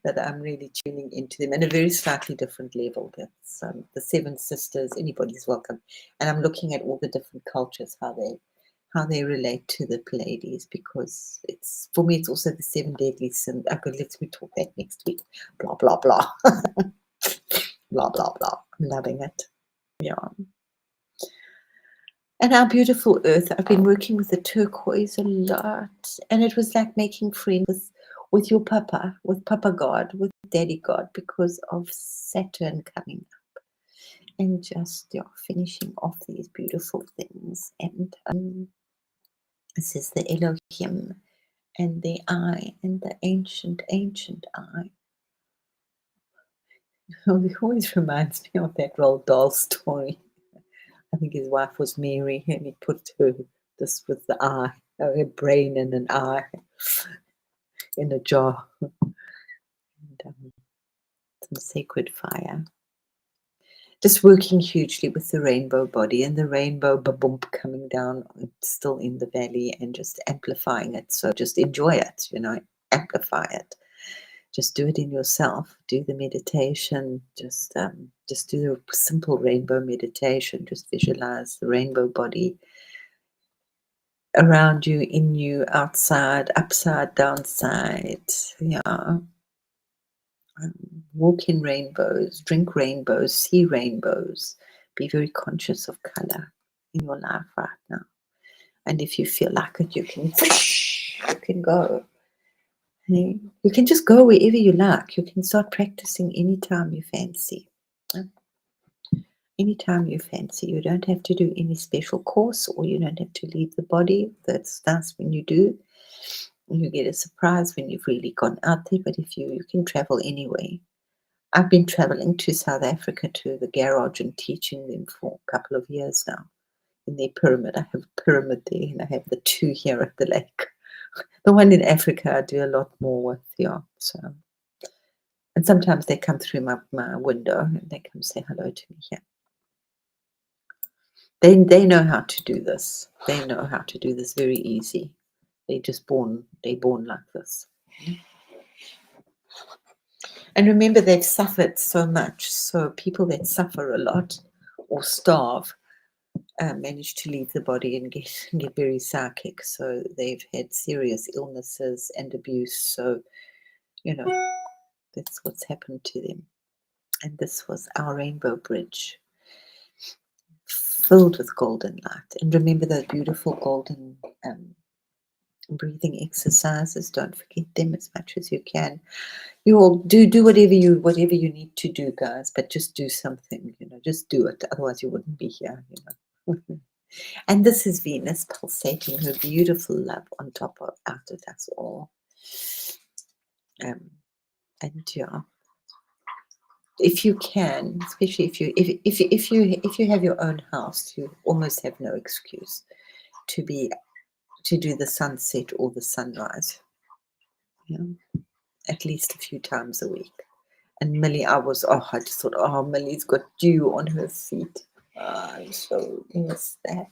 A: But I'm really tuning into them in a very slightly different level. That's the Seven Sisters, anybody's welcome. And I'm looking at all the different cultures, how they how they relate to the Pleiades, because it's, for me, it's also the seven deadly sins. Okay, we talk that next week. Blah blah blah. Blah blah blah. I'm loving it. Yeah. And our beautiful earth. I've been working with the turquoise a lot, and it was like making friends with your papa, with Papa God, with Daddy God, because of Saturn coming up, and just finishing off these beautiful things. And this is the Elohim and the eye and the ancient eye. It always reminds me of that Roald Dahl story. I think his wife was Mary, and he put her, this with the eye, her brain in an eye, in a jar, and some sacred fire. Just working hugely with the rainbow body and the rainbow babump coming down, still in the valley, and just amplifying it. So just enjoy it, amplify it. Just do it in yourself. Do the meditation. Just do the simple rainbow meditation. Just visualize the rainbow body around you, in you, outside, upside, downside. Yeah. Walk in rainbows, drink rainbows, see rainbows. Be very conscious of color in your life right now. And if you feel like it, you can go. You can just go wherever you like. You can start practicing anytime you fancy. Anytime you fancy. You don't have to do any special course, or you don't have to leave the body. That's when you do. You get a surprise when you've really gone out there. But if you can travel anyway. I've been traveling to South Africa, to the garage, and teaching them for a couple of years now. In their pyramid. I have a pyramid there, and I have the two here at the lake. The one in Africa I do a lot more with, so. And sometimes they come through my window, and they come say hello to me here. They know how to do this. They know how to do this very easy. They're born like this. And remember, they've suffered so much. So people that suffer a lot or starve manage to leave the body and get very psychic. So they've had serious illnesses and abuse. So, that's what's happened to them. And this was our rainbow bridge, filled with golden light. And remember those beautiful golden breathing exercises. Don't forget them as much as you can. You all do whatever you need to do, guys, but just do something, just do it. Otherwise you wouldn't be here, And this is Venus pulsating her beautiful love on top of out of us all. And if you can, especially if you have your own house, you almost have no excuse to do the sunset or the sunrise. At least a few times a week. And Millie, I just thought, Millie's got dew on her feet. I so miss that.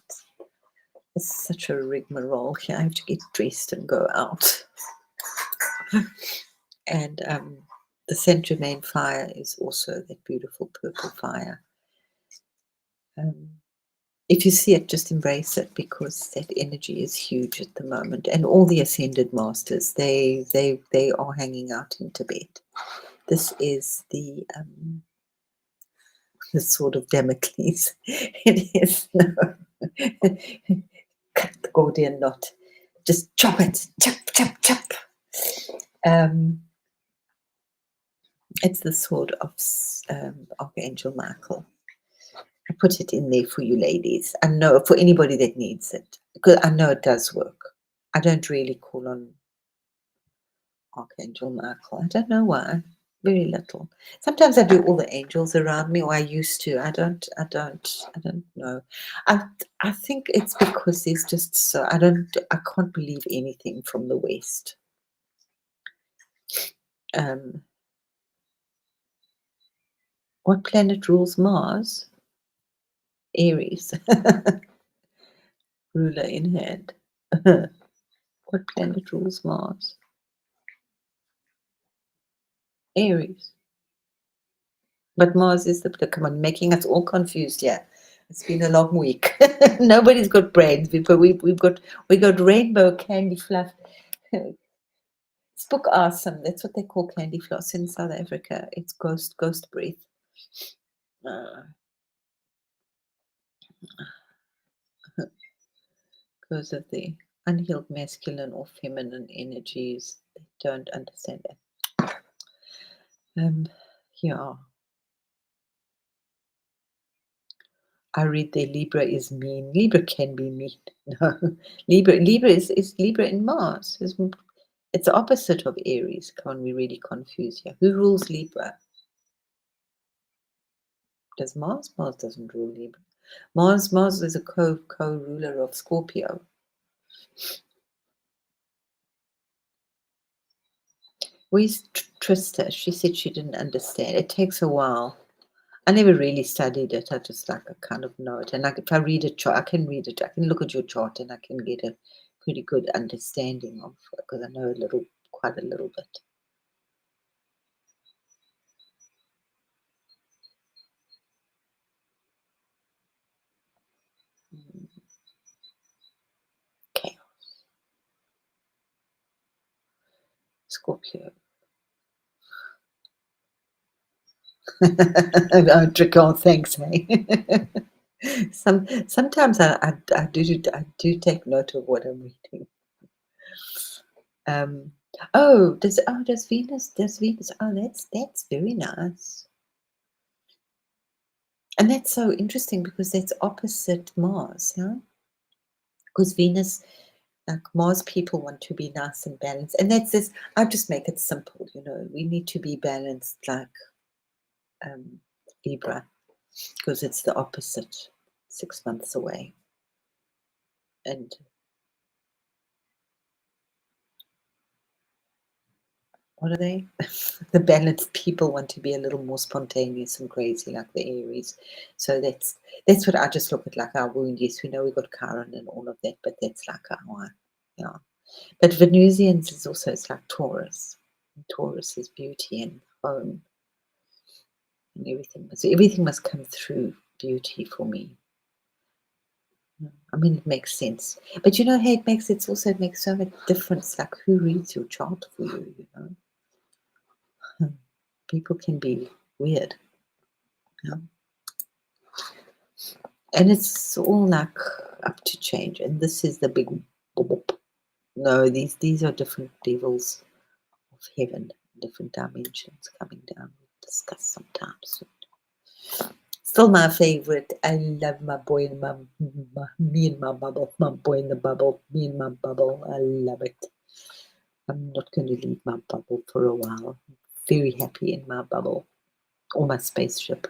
A: It's such a rigmarole here. I have to get dressed and go out. And the Saint Germain fire is also that beautiful purple fire. If you see it, just embrace it, because that energy is huge at the moment. And all the ascended masters, they are hanging out in Tibet. This is the sword of Damocles. It is cut the Gordian knot. Just chop it, chop, chop, chop. It's the sword of Archangel Michael. I put it in there for you ladies. I know for anybody that needs it, because I know it does work. I don't really call on Archangel Michael. I don't know why. Very little. Sometimes I do all the angels around me, or I used to. I don't know. I think it's because there's just so I can't believe anything from the West. What planet rules Mars? Aries. Ruler in hand. What planet rules Mars? Aries. But Mars is come on, making us all confused here. It's been a long week. Nobody's got brains, but we got rainbow candy fluff. Spook awesome. That's what they call candy floss in South Africa. It's ghost breath. Because of the unhealed masculine or feminine energies. They don't understand that. Yeah. I read there Libra is mean. Libra can be mean. No. Libra is Libra in Mars. It's the opposite of Aries. Can't we really confuse here? Who rules Libra? Does Mars? Mars doesn't rule Libra. Mars is a co-ruler of Scorpio. Where's Trista? She said she didn't understand. It takes a while. I never really studied it. I just I kind of know it. And if I read a chart, I can read it. I can look at your chart and I can get a pretty good understanding of it because I know quite a little bit. Chaos. Scorpio. Oh, Draco, thanks, hey. Sometimes I do take note of what I'm reading. Does Venus? Oh, that's very nice. And that's so interesting because that's opposite Mars, huh? Because Venus, like Mars people want to be nice and balanced. And that's this, I'll just make it simple, we need to be balanced like Libra, because it's the opposite 6 months away. And what are they? The balanced people want to be a little more spontaneous and crazy like the Aries. So that's what I just look at, like our wound. Yes, we know we got Chiron and all of that, but that's like our, yeah. But Venusians is also, it's like Taurus. And Taurus is beauty and home. And everything must come through beauty for me. I mean, it makes sense. But hey, it makes so much difference, like who reads your chart for you, People can be weird. Yeah. And it's all like up to change. And this is the big boop. No, these are different devils of heaven, different dimensions coming down. We'll discuss sometimes. Still my favorite. I love my boy in me and my bubble. My boy in the bubble. Me and my bubble. I love it. I'm not going to leave my bubble for a while. I'm very happy in my bubble. Or my spaceship.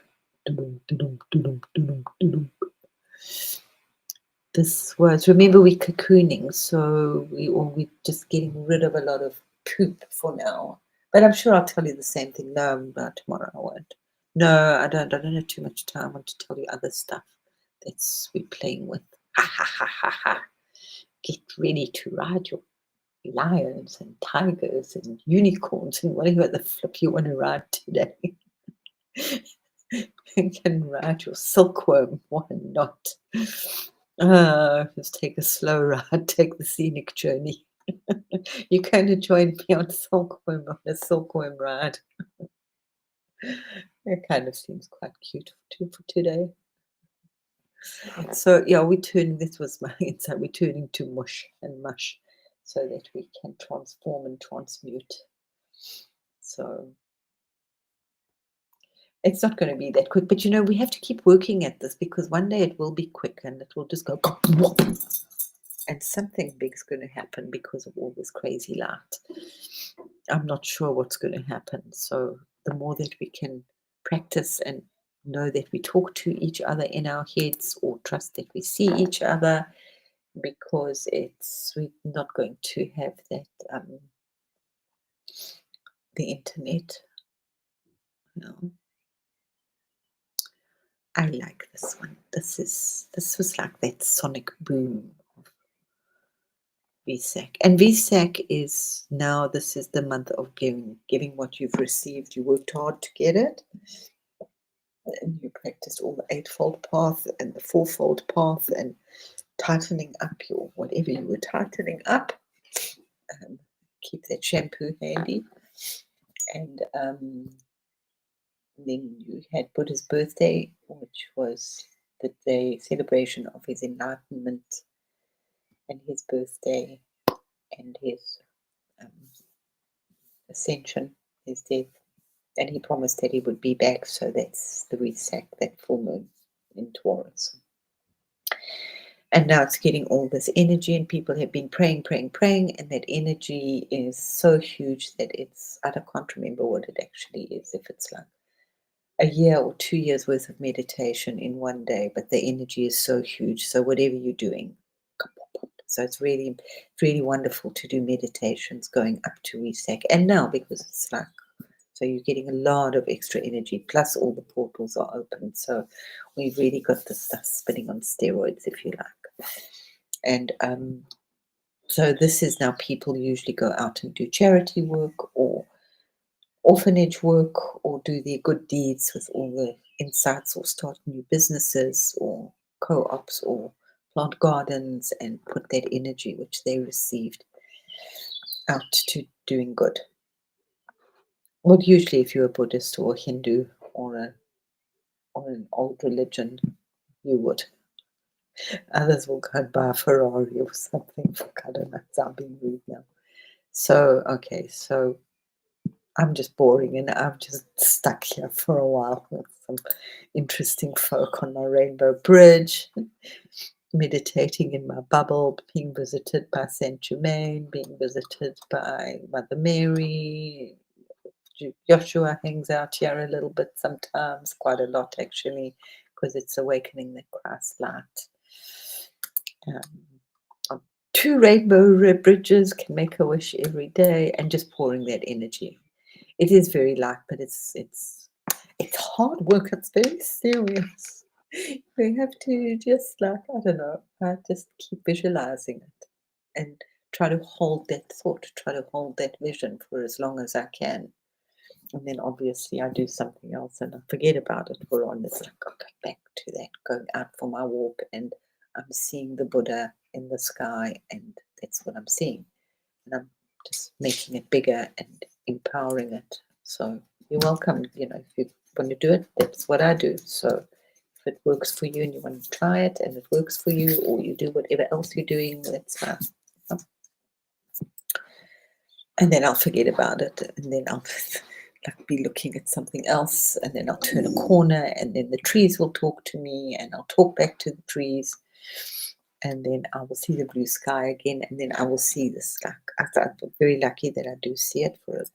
A: This was, remember, we're cocooning, so we're just getting rid of a lot of poop for now. But I'm sure I'll tell you the same thing. No, tomorrow I won't. No, I don't have too much time. I want to tell you other stuff that's we're playing with. Ha ha ha ha ha. Get ready to ride your lions and tigers and unicorns and whatever the flip you want to ride today. You can ride your silkworm. Why not? Just take a slow ride, take the scenic journey. You kind of join me on a silkworm ride. It kind of seems quite cute for today. So yeah, this was my insight, we're turning to mush and mush so that we can transform and transmute. So it's not going to be that quick, but we have to keep working at this because one day it will be quick and it will just go and something big's going to happen because of all this crazy light. I'm not sure what's going to happen. So the more that we can practice and know that we talk to each other in our heads or trust that we see each other, because we're not going to have that the internet. I like this one. This was like that sonic boom of Vesak. And Vesak is now, this is the month of giving what you've received. You worked hard to get it. And you practiced all the eightfold path and the fourfold path and tightening up your whatever you were tightening up. Keep that shampoo handy. And then you had Buddha's birthday, which was the day celebration of his enlightenment and his birthday and his um, ascension, his death. And he promised that he would be back. So that's the Wesak, that full moon in Taurus. And now it's getting all this energy, and people have been praying, praying, praying, and that energy is so huge that I can't remember what it actually is, if it's like a year or 2 years worth of meditation in one day, but the energy is so huge. So whatever you're doing, so it's really wonderful to do meditations going up to Wesak. And now, because it's like, so you're getting a lot of extra energy, plus all the portals are open. So we've really got the stuff spinning on steroids, if you like. And so this is now, people usually go out and do charity work or orphanage work or do their good deeds with all the insights, or start new businesses or co-ops or plant gardens and put that energy which they received out to doing good. Well, usually if you're a Buddhist or a Hindu or an old religion, you would. Others will go and buy a Ferrari or something. I don't know, I'm being rude now. So, okay, so I'm just boring and I'm just stuck here for a while with some interesting folk on my rainbow bridge, meditating in my bubble, being visited by Saint Germain, being visited by Mother Mary. Joshua hangs out here a little bit sometimes, quite a lot actually, because it's awakening the Christ light. On 2 rainbow bridges, can make a wish every day, and just pouring that energy. It is very light, but it's hard work. It's very serious. We have to just, like, I don't know, I just keep visualizing it and try to hold that thought, try to hold that vision for as long as I can. And then obviously I do something else and I forget about it for on. It's like, I'll go back to that, going out for my walk, and I'm seeing the Buddha in the sky, and that's what I'm seeing. And I'm just making it bigger and empowering it. So you're welcome. If you want to do it, that's what I do. So if it works for you and you want to try it and it works for you, or you do whatever else you're doing, that's fine. And then I'll forget about it, and then I'll like be looking at something else, and then I'll turn a corner, and then the trees will talk to me, and I'll talk back to the trees, and then I will see the blue sky again, and then I will see this. Like, I'm very lucky that I do see it for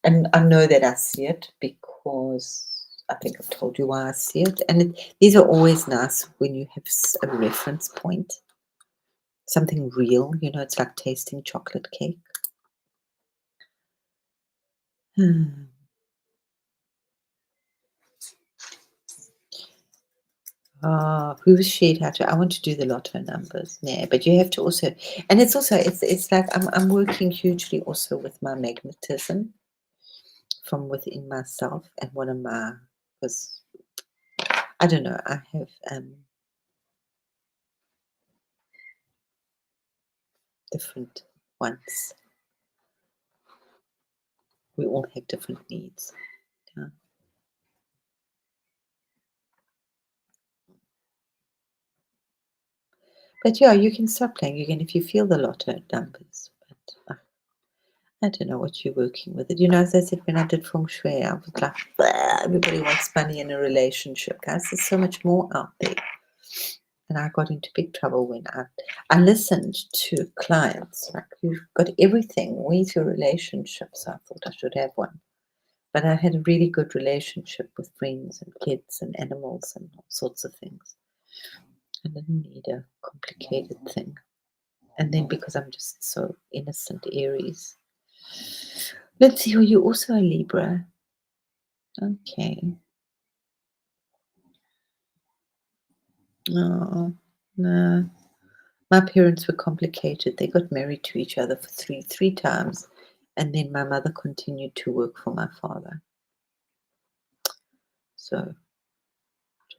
A: and I know that I see it because I think I've told you why I see it. And these are always nice when you have a reference point, something real. It's like tasting chocolate cake. Who shared how to? I want to do the lotto numbers. Yeah, but you have to also, and it's like I'm working hugely also with my magnetism from within myself, and one of my, because I don't know, I have different ones. We all have different needs. Yeah. But yeah, you can start playing again if you feel the lotto numbers. But I don't know what you're working with. As I said, when I did feng shui, I was like, everybody wants money in a relationship. Guys, there's so much more out there. And I got into big trouble when I listened to clients. Like, you've got everything. Where's your relationship? So I thought I should have one. But I had a really good relationship with friends and kids and animals and all sorts of things. I didn't need a complicated thing. And then because I'm just so innocent Aries. Let's see, are you also a Libra? Okay. Oh, no. My parents were complicated. They got married to each other for three times. And then my mother continued to work for my father. So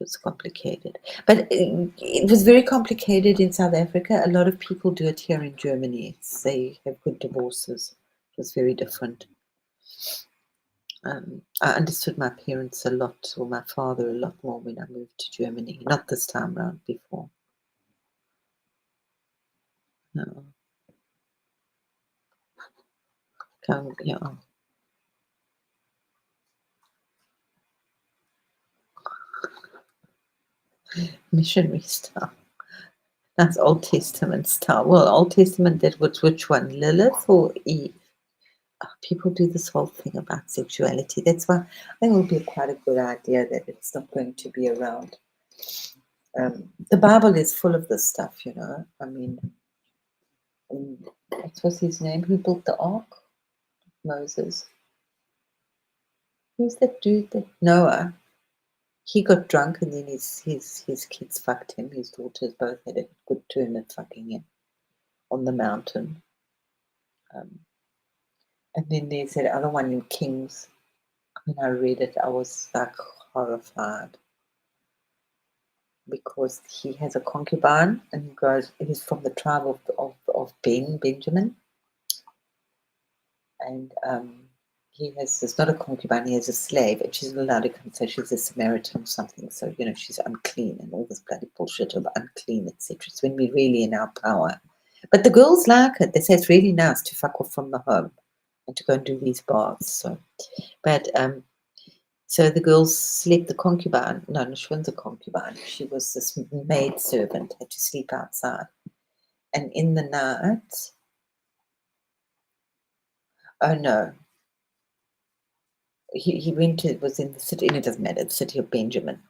A: it was complicated. But it was very complicated in South Africa. A lot of people do it here in Germany. They have good divorces. It was very different. I understood my parents a lot, or my father a lot more when I moved to Germany. Not this time round, before. No. Yeah. Missionary style. That's Old Testament style. Well, Old Testament, that was which one? Lilith or Eve? People do this whole thing about sexuality. That's why I think it would be quite a good idea that it's not going to be around. The Bible is full of this stuff, you know. I mean, what was his name? Who built the ark? Moses. Who's that dude? That Noah. He got drunk and then his kids fucked him. His daughters both had a good turn at fucking him on the mountain. And then there's that other one in Kings. When I read it, I was like horrified because he has a concubine and he's from the tribe of Benjamin. And it's not a concubine, he has a slave, and she's not allowed to come, so she's a Samaritan or something. So, you know, she's unclean and all this bloody bullshit of unclean, etc. It's when we're really in our power. But the girls like it. They say it's really nice to fuck off from the home and to go and do these baths. So, but so the girls slept the concubine. No, she wasn't a concubine. She was this maid servant, had to sleep outside. And in the night, oh no, he was in the city, and it doesn't matter, the city of Benjamin.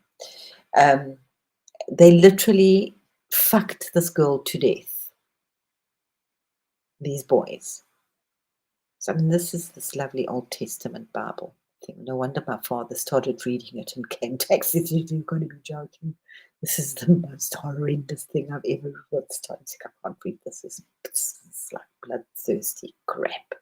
A: They literally fucked this girl to death, these boys. So, I mean, this is this lovely Old Testament Bible thing. No wonder my father started reading it and came back and said, "You're going to be joking. This is the most horrendous thing I've ever read." I can't read this. It's like bloodthirsty crap.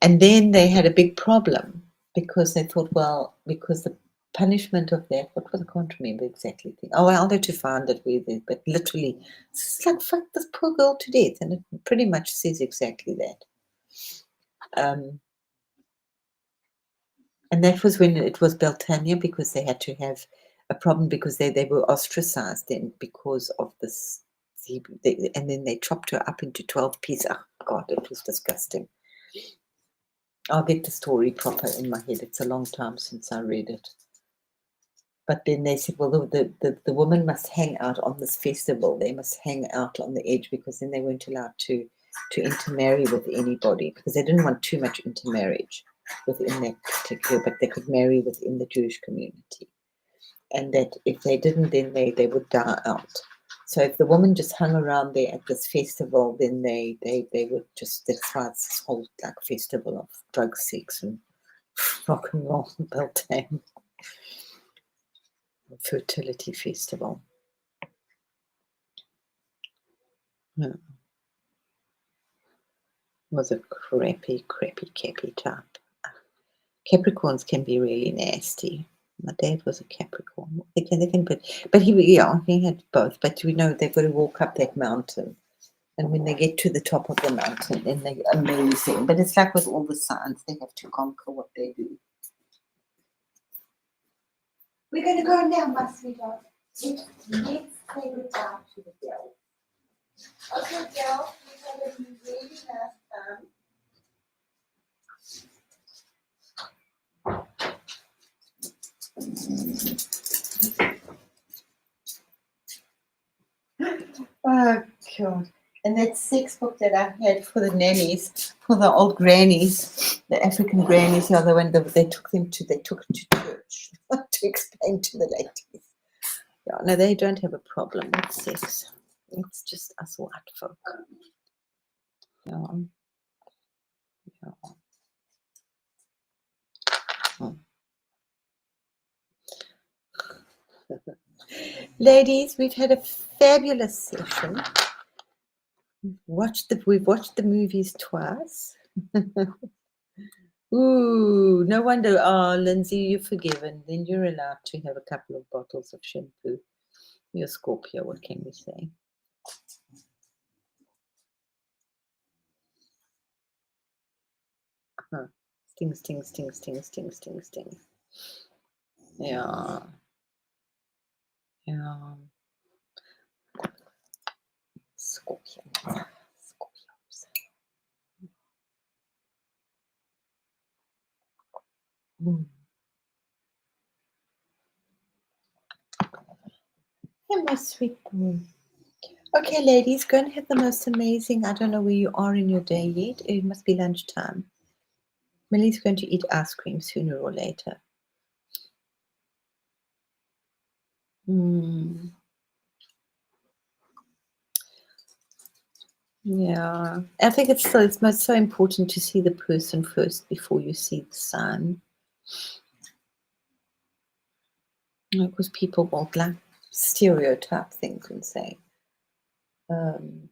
A: And then they had a big problem because they thought, well, because the punishment of that, what was, I can't remember exactly. Oh, I'll have to find it with it. But literally, it's like, fuck this poor girl to death. And it pretty much says exactly that. And that was when it was Beltania, because they had to have a problem because they were ostracized then because of this. And then they chopped her up into 12 pieces. Oh, God, it was disgusting. I'll get the story proper in my head. It's a long time since I read it. But then they said, well, the woman must hang out on this festival. They must hang out on the edge because then they weren't allowed to intermarry with anybody because they didn't want too much intermarriage within that particular, but they could marry within the Jewish community. And that if they didn't, then they would die out. So if the woman just hung around there at this festival, then they would just, that's why it's this whole like festival of drug, sex, and rock and roll, Beltane. Fertility festival. Yeah. Was a crappy type. Capricorns can be really nasty. My dad was a Capricorn. They can, but he had both. But we know they've got to walk up that mountain, and when they get to the top of the mountain, then they're amazing. But it's like with all the signs, they have to conquer what they do. We're going to go now, my sweetheart. Let's say goodbye to the girl. Okay, girl, we had a really nice time. Oh, God. And that sex book that I had for the nannies, for the old grannies, the African grannies, the other one, they took it to church to explain to the ladies. Yeah, no, they don't have a problem with sex. It's just us white folk. Yeah. Yeah. Oh. Ladies, we've had a fabulous session. We've watched the movies twice. Ooh, no wonder. Oh, Lindsay, you're forgiven. Then you're allowed to have a couple of bottles of shampoo. You're Scorpio, what can we say? Huh. Sting, sting, sting, sting, sting, sting, sting. Yeah. Yeah. Scorpio. Scorpios. Mm. Yeah, my sweet boy. Okay, ladies, go and have the most amazing. I don't know where you are in your day yet. It must be lunchtime. Millie's going to eat ice cream sooner or later. Mm. Yeah, I think it's so important to see the person first before you see the sign. Because people will like stereotype things and say, um,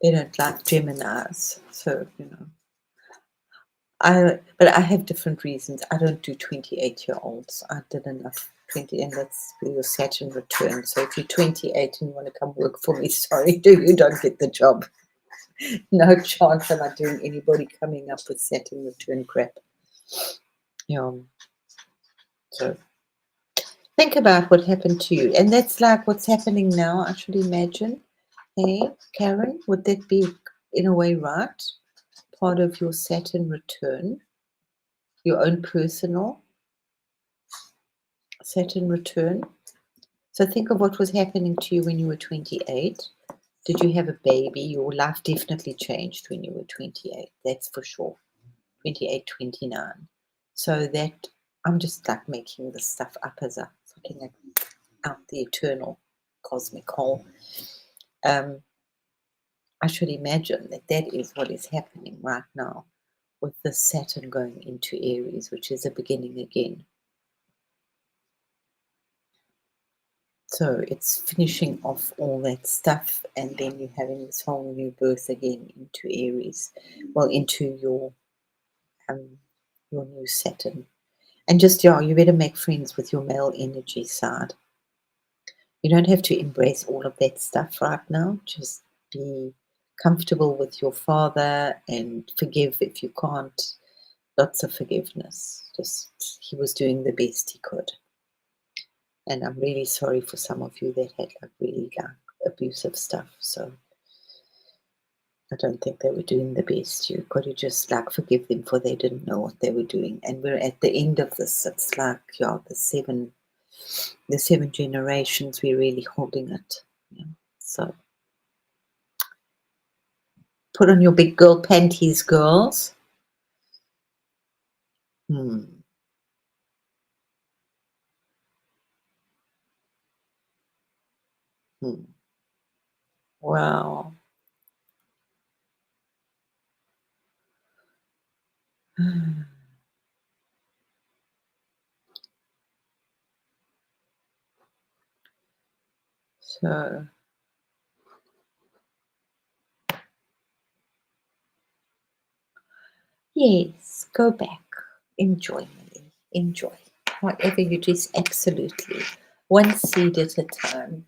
A: they don't like Geminis. So, but I have different reasons. I don't do 28-year-olds. I did enough 20, and that's where your Saturn return. So if you're 28 and you want to come work for me, sorry, you don't get the job. No chance am I doing anybody coming up with Saturn return crap. Yeah. So think about what happened to you. And that's like what's happening now, I should imagine. Hey, Karen, would that be in a way right? Part of your Saturn return, your own personal Saturn return. So think of what was happening to you when you were 28. Did you have a baby? Your life definitely changed when you were 28. That's for sure. 28, 29. So that I'm just like making this stuff up as a fucking out the eternal cosmic whole. I should imagine that that is what is happening right now with the Saturn going into Aries, which is a beginning again. So it's finishing off all that stuff, and then you're having this whole new birth again into Aries, well, into your new Saturn. And just you better make friends with your male energy side. You don't have to embrace all of that stuff right now. Just be comfortable with your father and forgive if you can't. Lots of forgiveness. Just he was doing the best he could. And I'm really sorry for some of you that had like really like abusive stuff. So I don't think they were doing the best. You've got to just like forgive them for they didn't know what they were doing. And we're at the end of this. It's like the seven generations. We're really holding it. Yeah. So put on your big girl panties, girls. Hmm. Hmm. Wow. So yes, go back. Enjoy, Millie. Enjoy. Whatever you do is absolutely one seed at a time.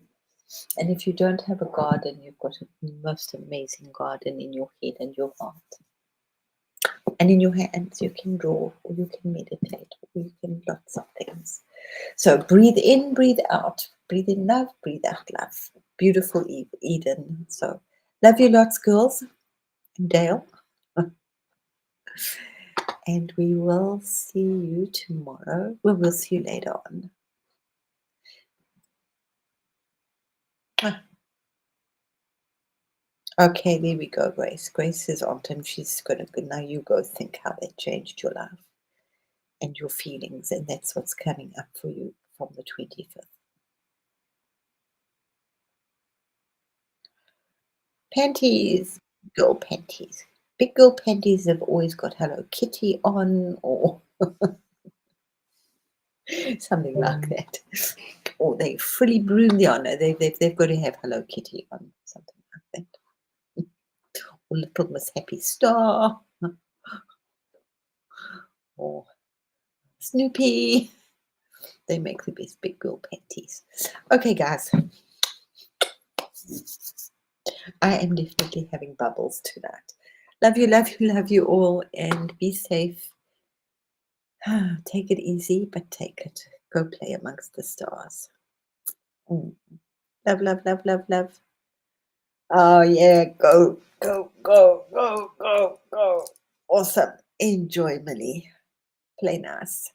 A: And if you don't have a garden, you've got a most amazing garden in your head and your heart. And in your hands, you can draw, or you can meditate, or you can lots of things. So breathe in, breathe out. Breathe in love, breathe out love. Beautiful Eden. So love you lots, girls. And Dale. And we will see you tomorrow. Well, we'll see you later on. Okay, there we go, Grace. Grace is on time. She's going to, now you go think how that changed your life and your feelings. And that's what's coming up for you from the 25th. Panties, girl panties. Big girl panties have always got Hello Kitty on or something like that. Or they fully broomed the honor. They've got to have Hello Kitty on, something like that. or Little Miss Happy Star, or Snoopy. They make the best big girl panties. Okay, guys, I am definitely having bubbles tonight. Love you, love you, love you all, and be safe. Take it easy, but take it. Go play amongst the stars. Mm. Love, love, love, love, love. Oh, yeah. Go, go, go, go, go, go. Awesome. Enjoy, Millie. Play nice.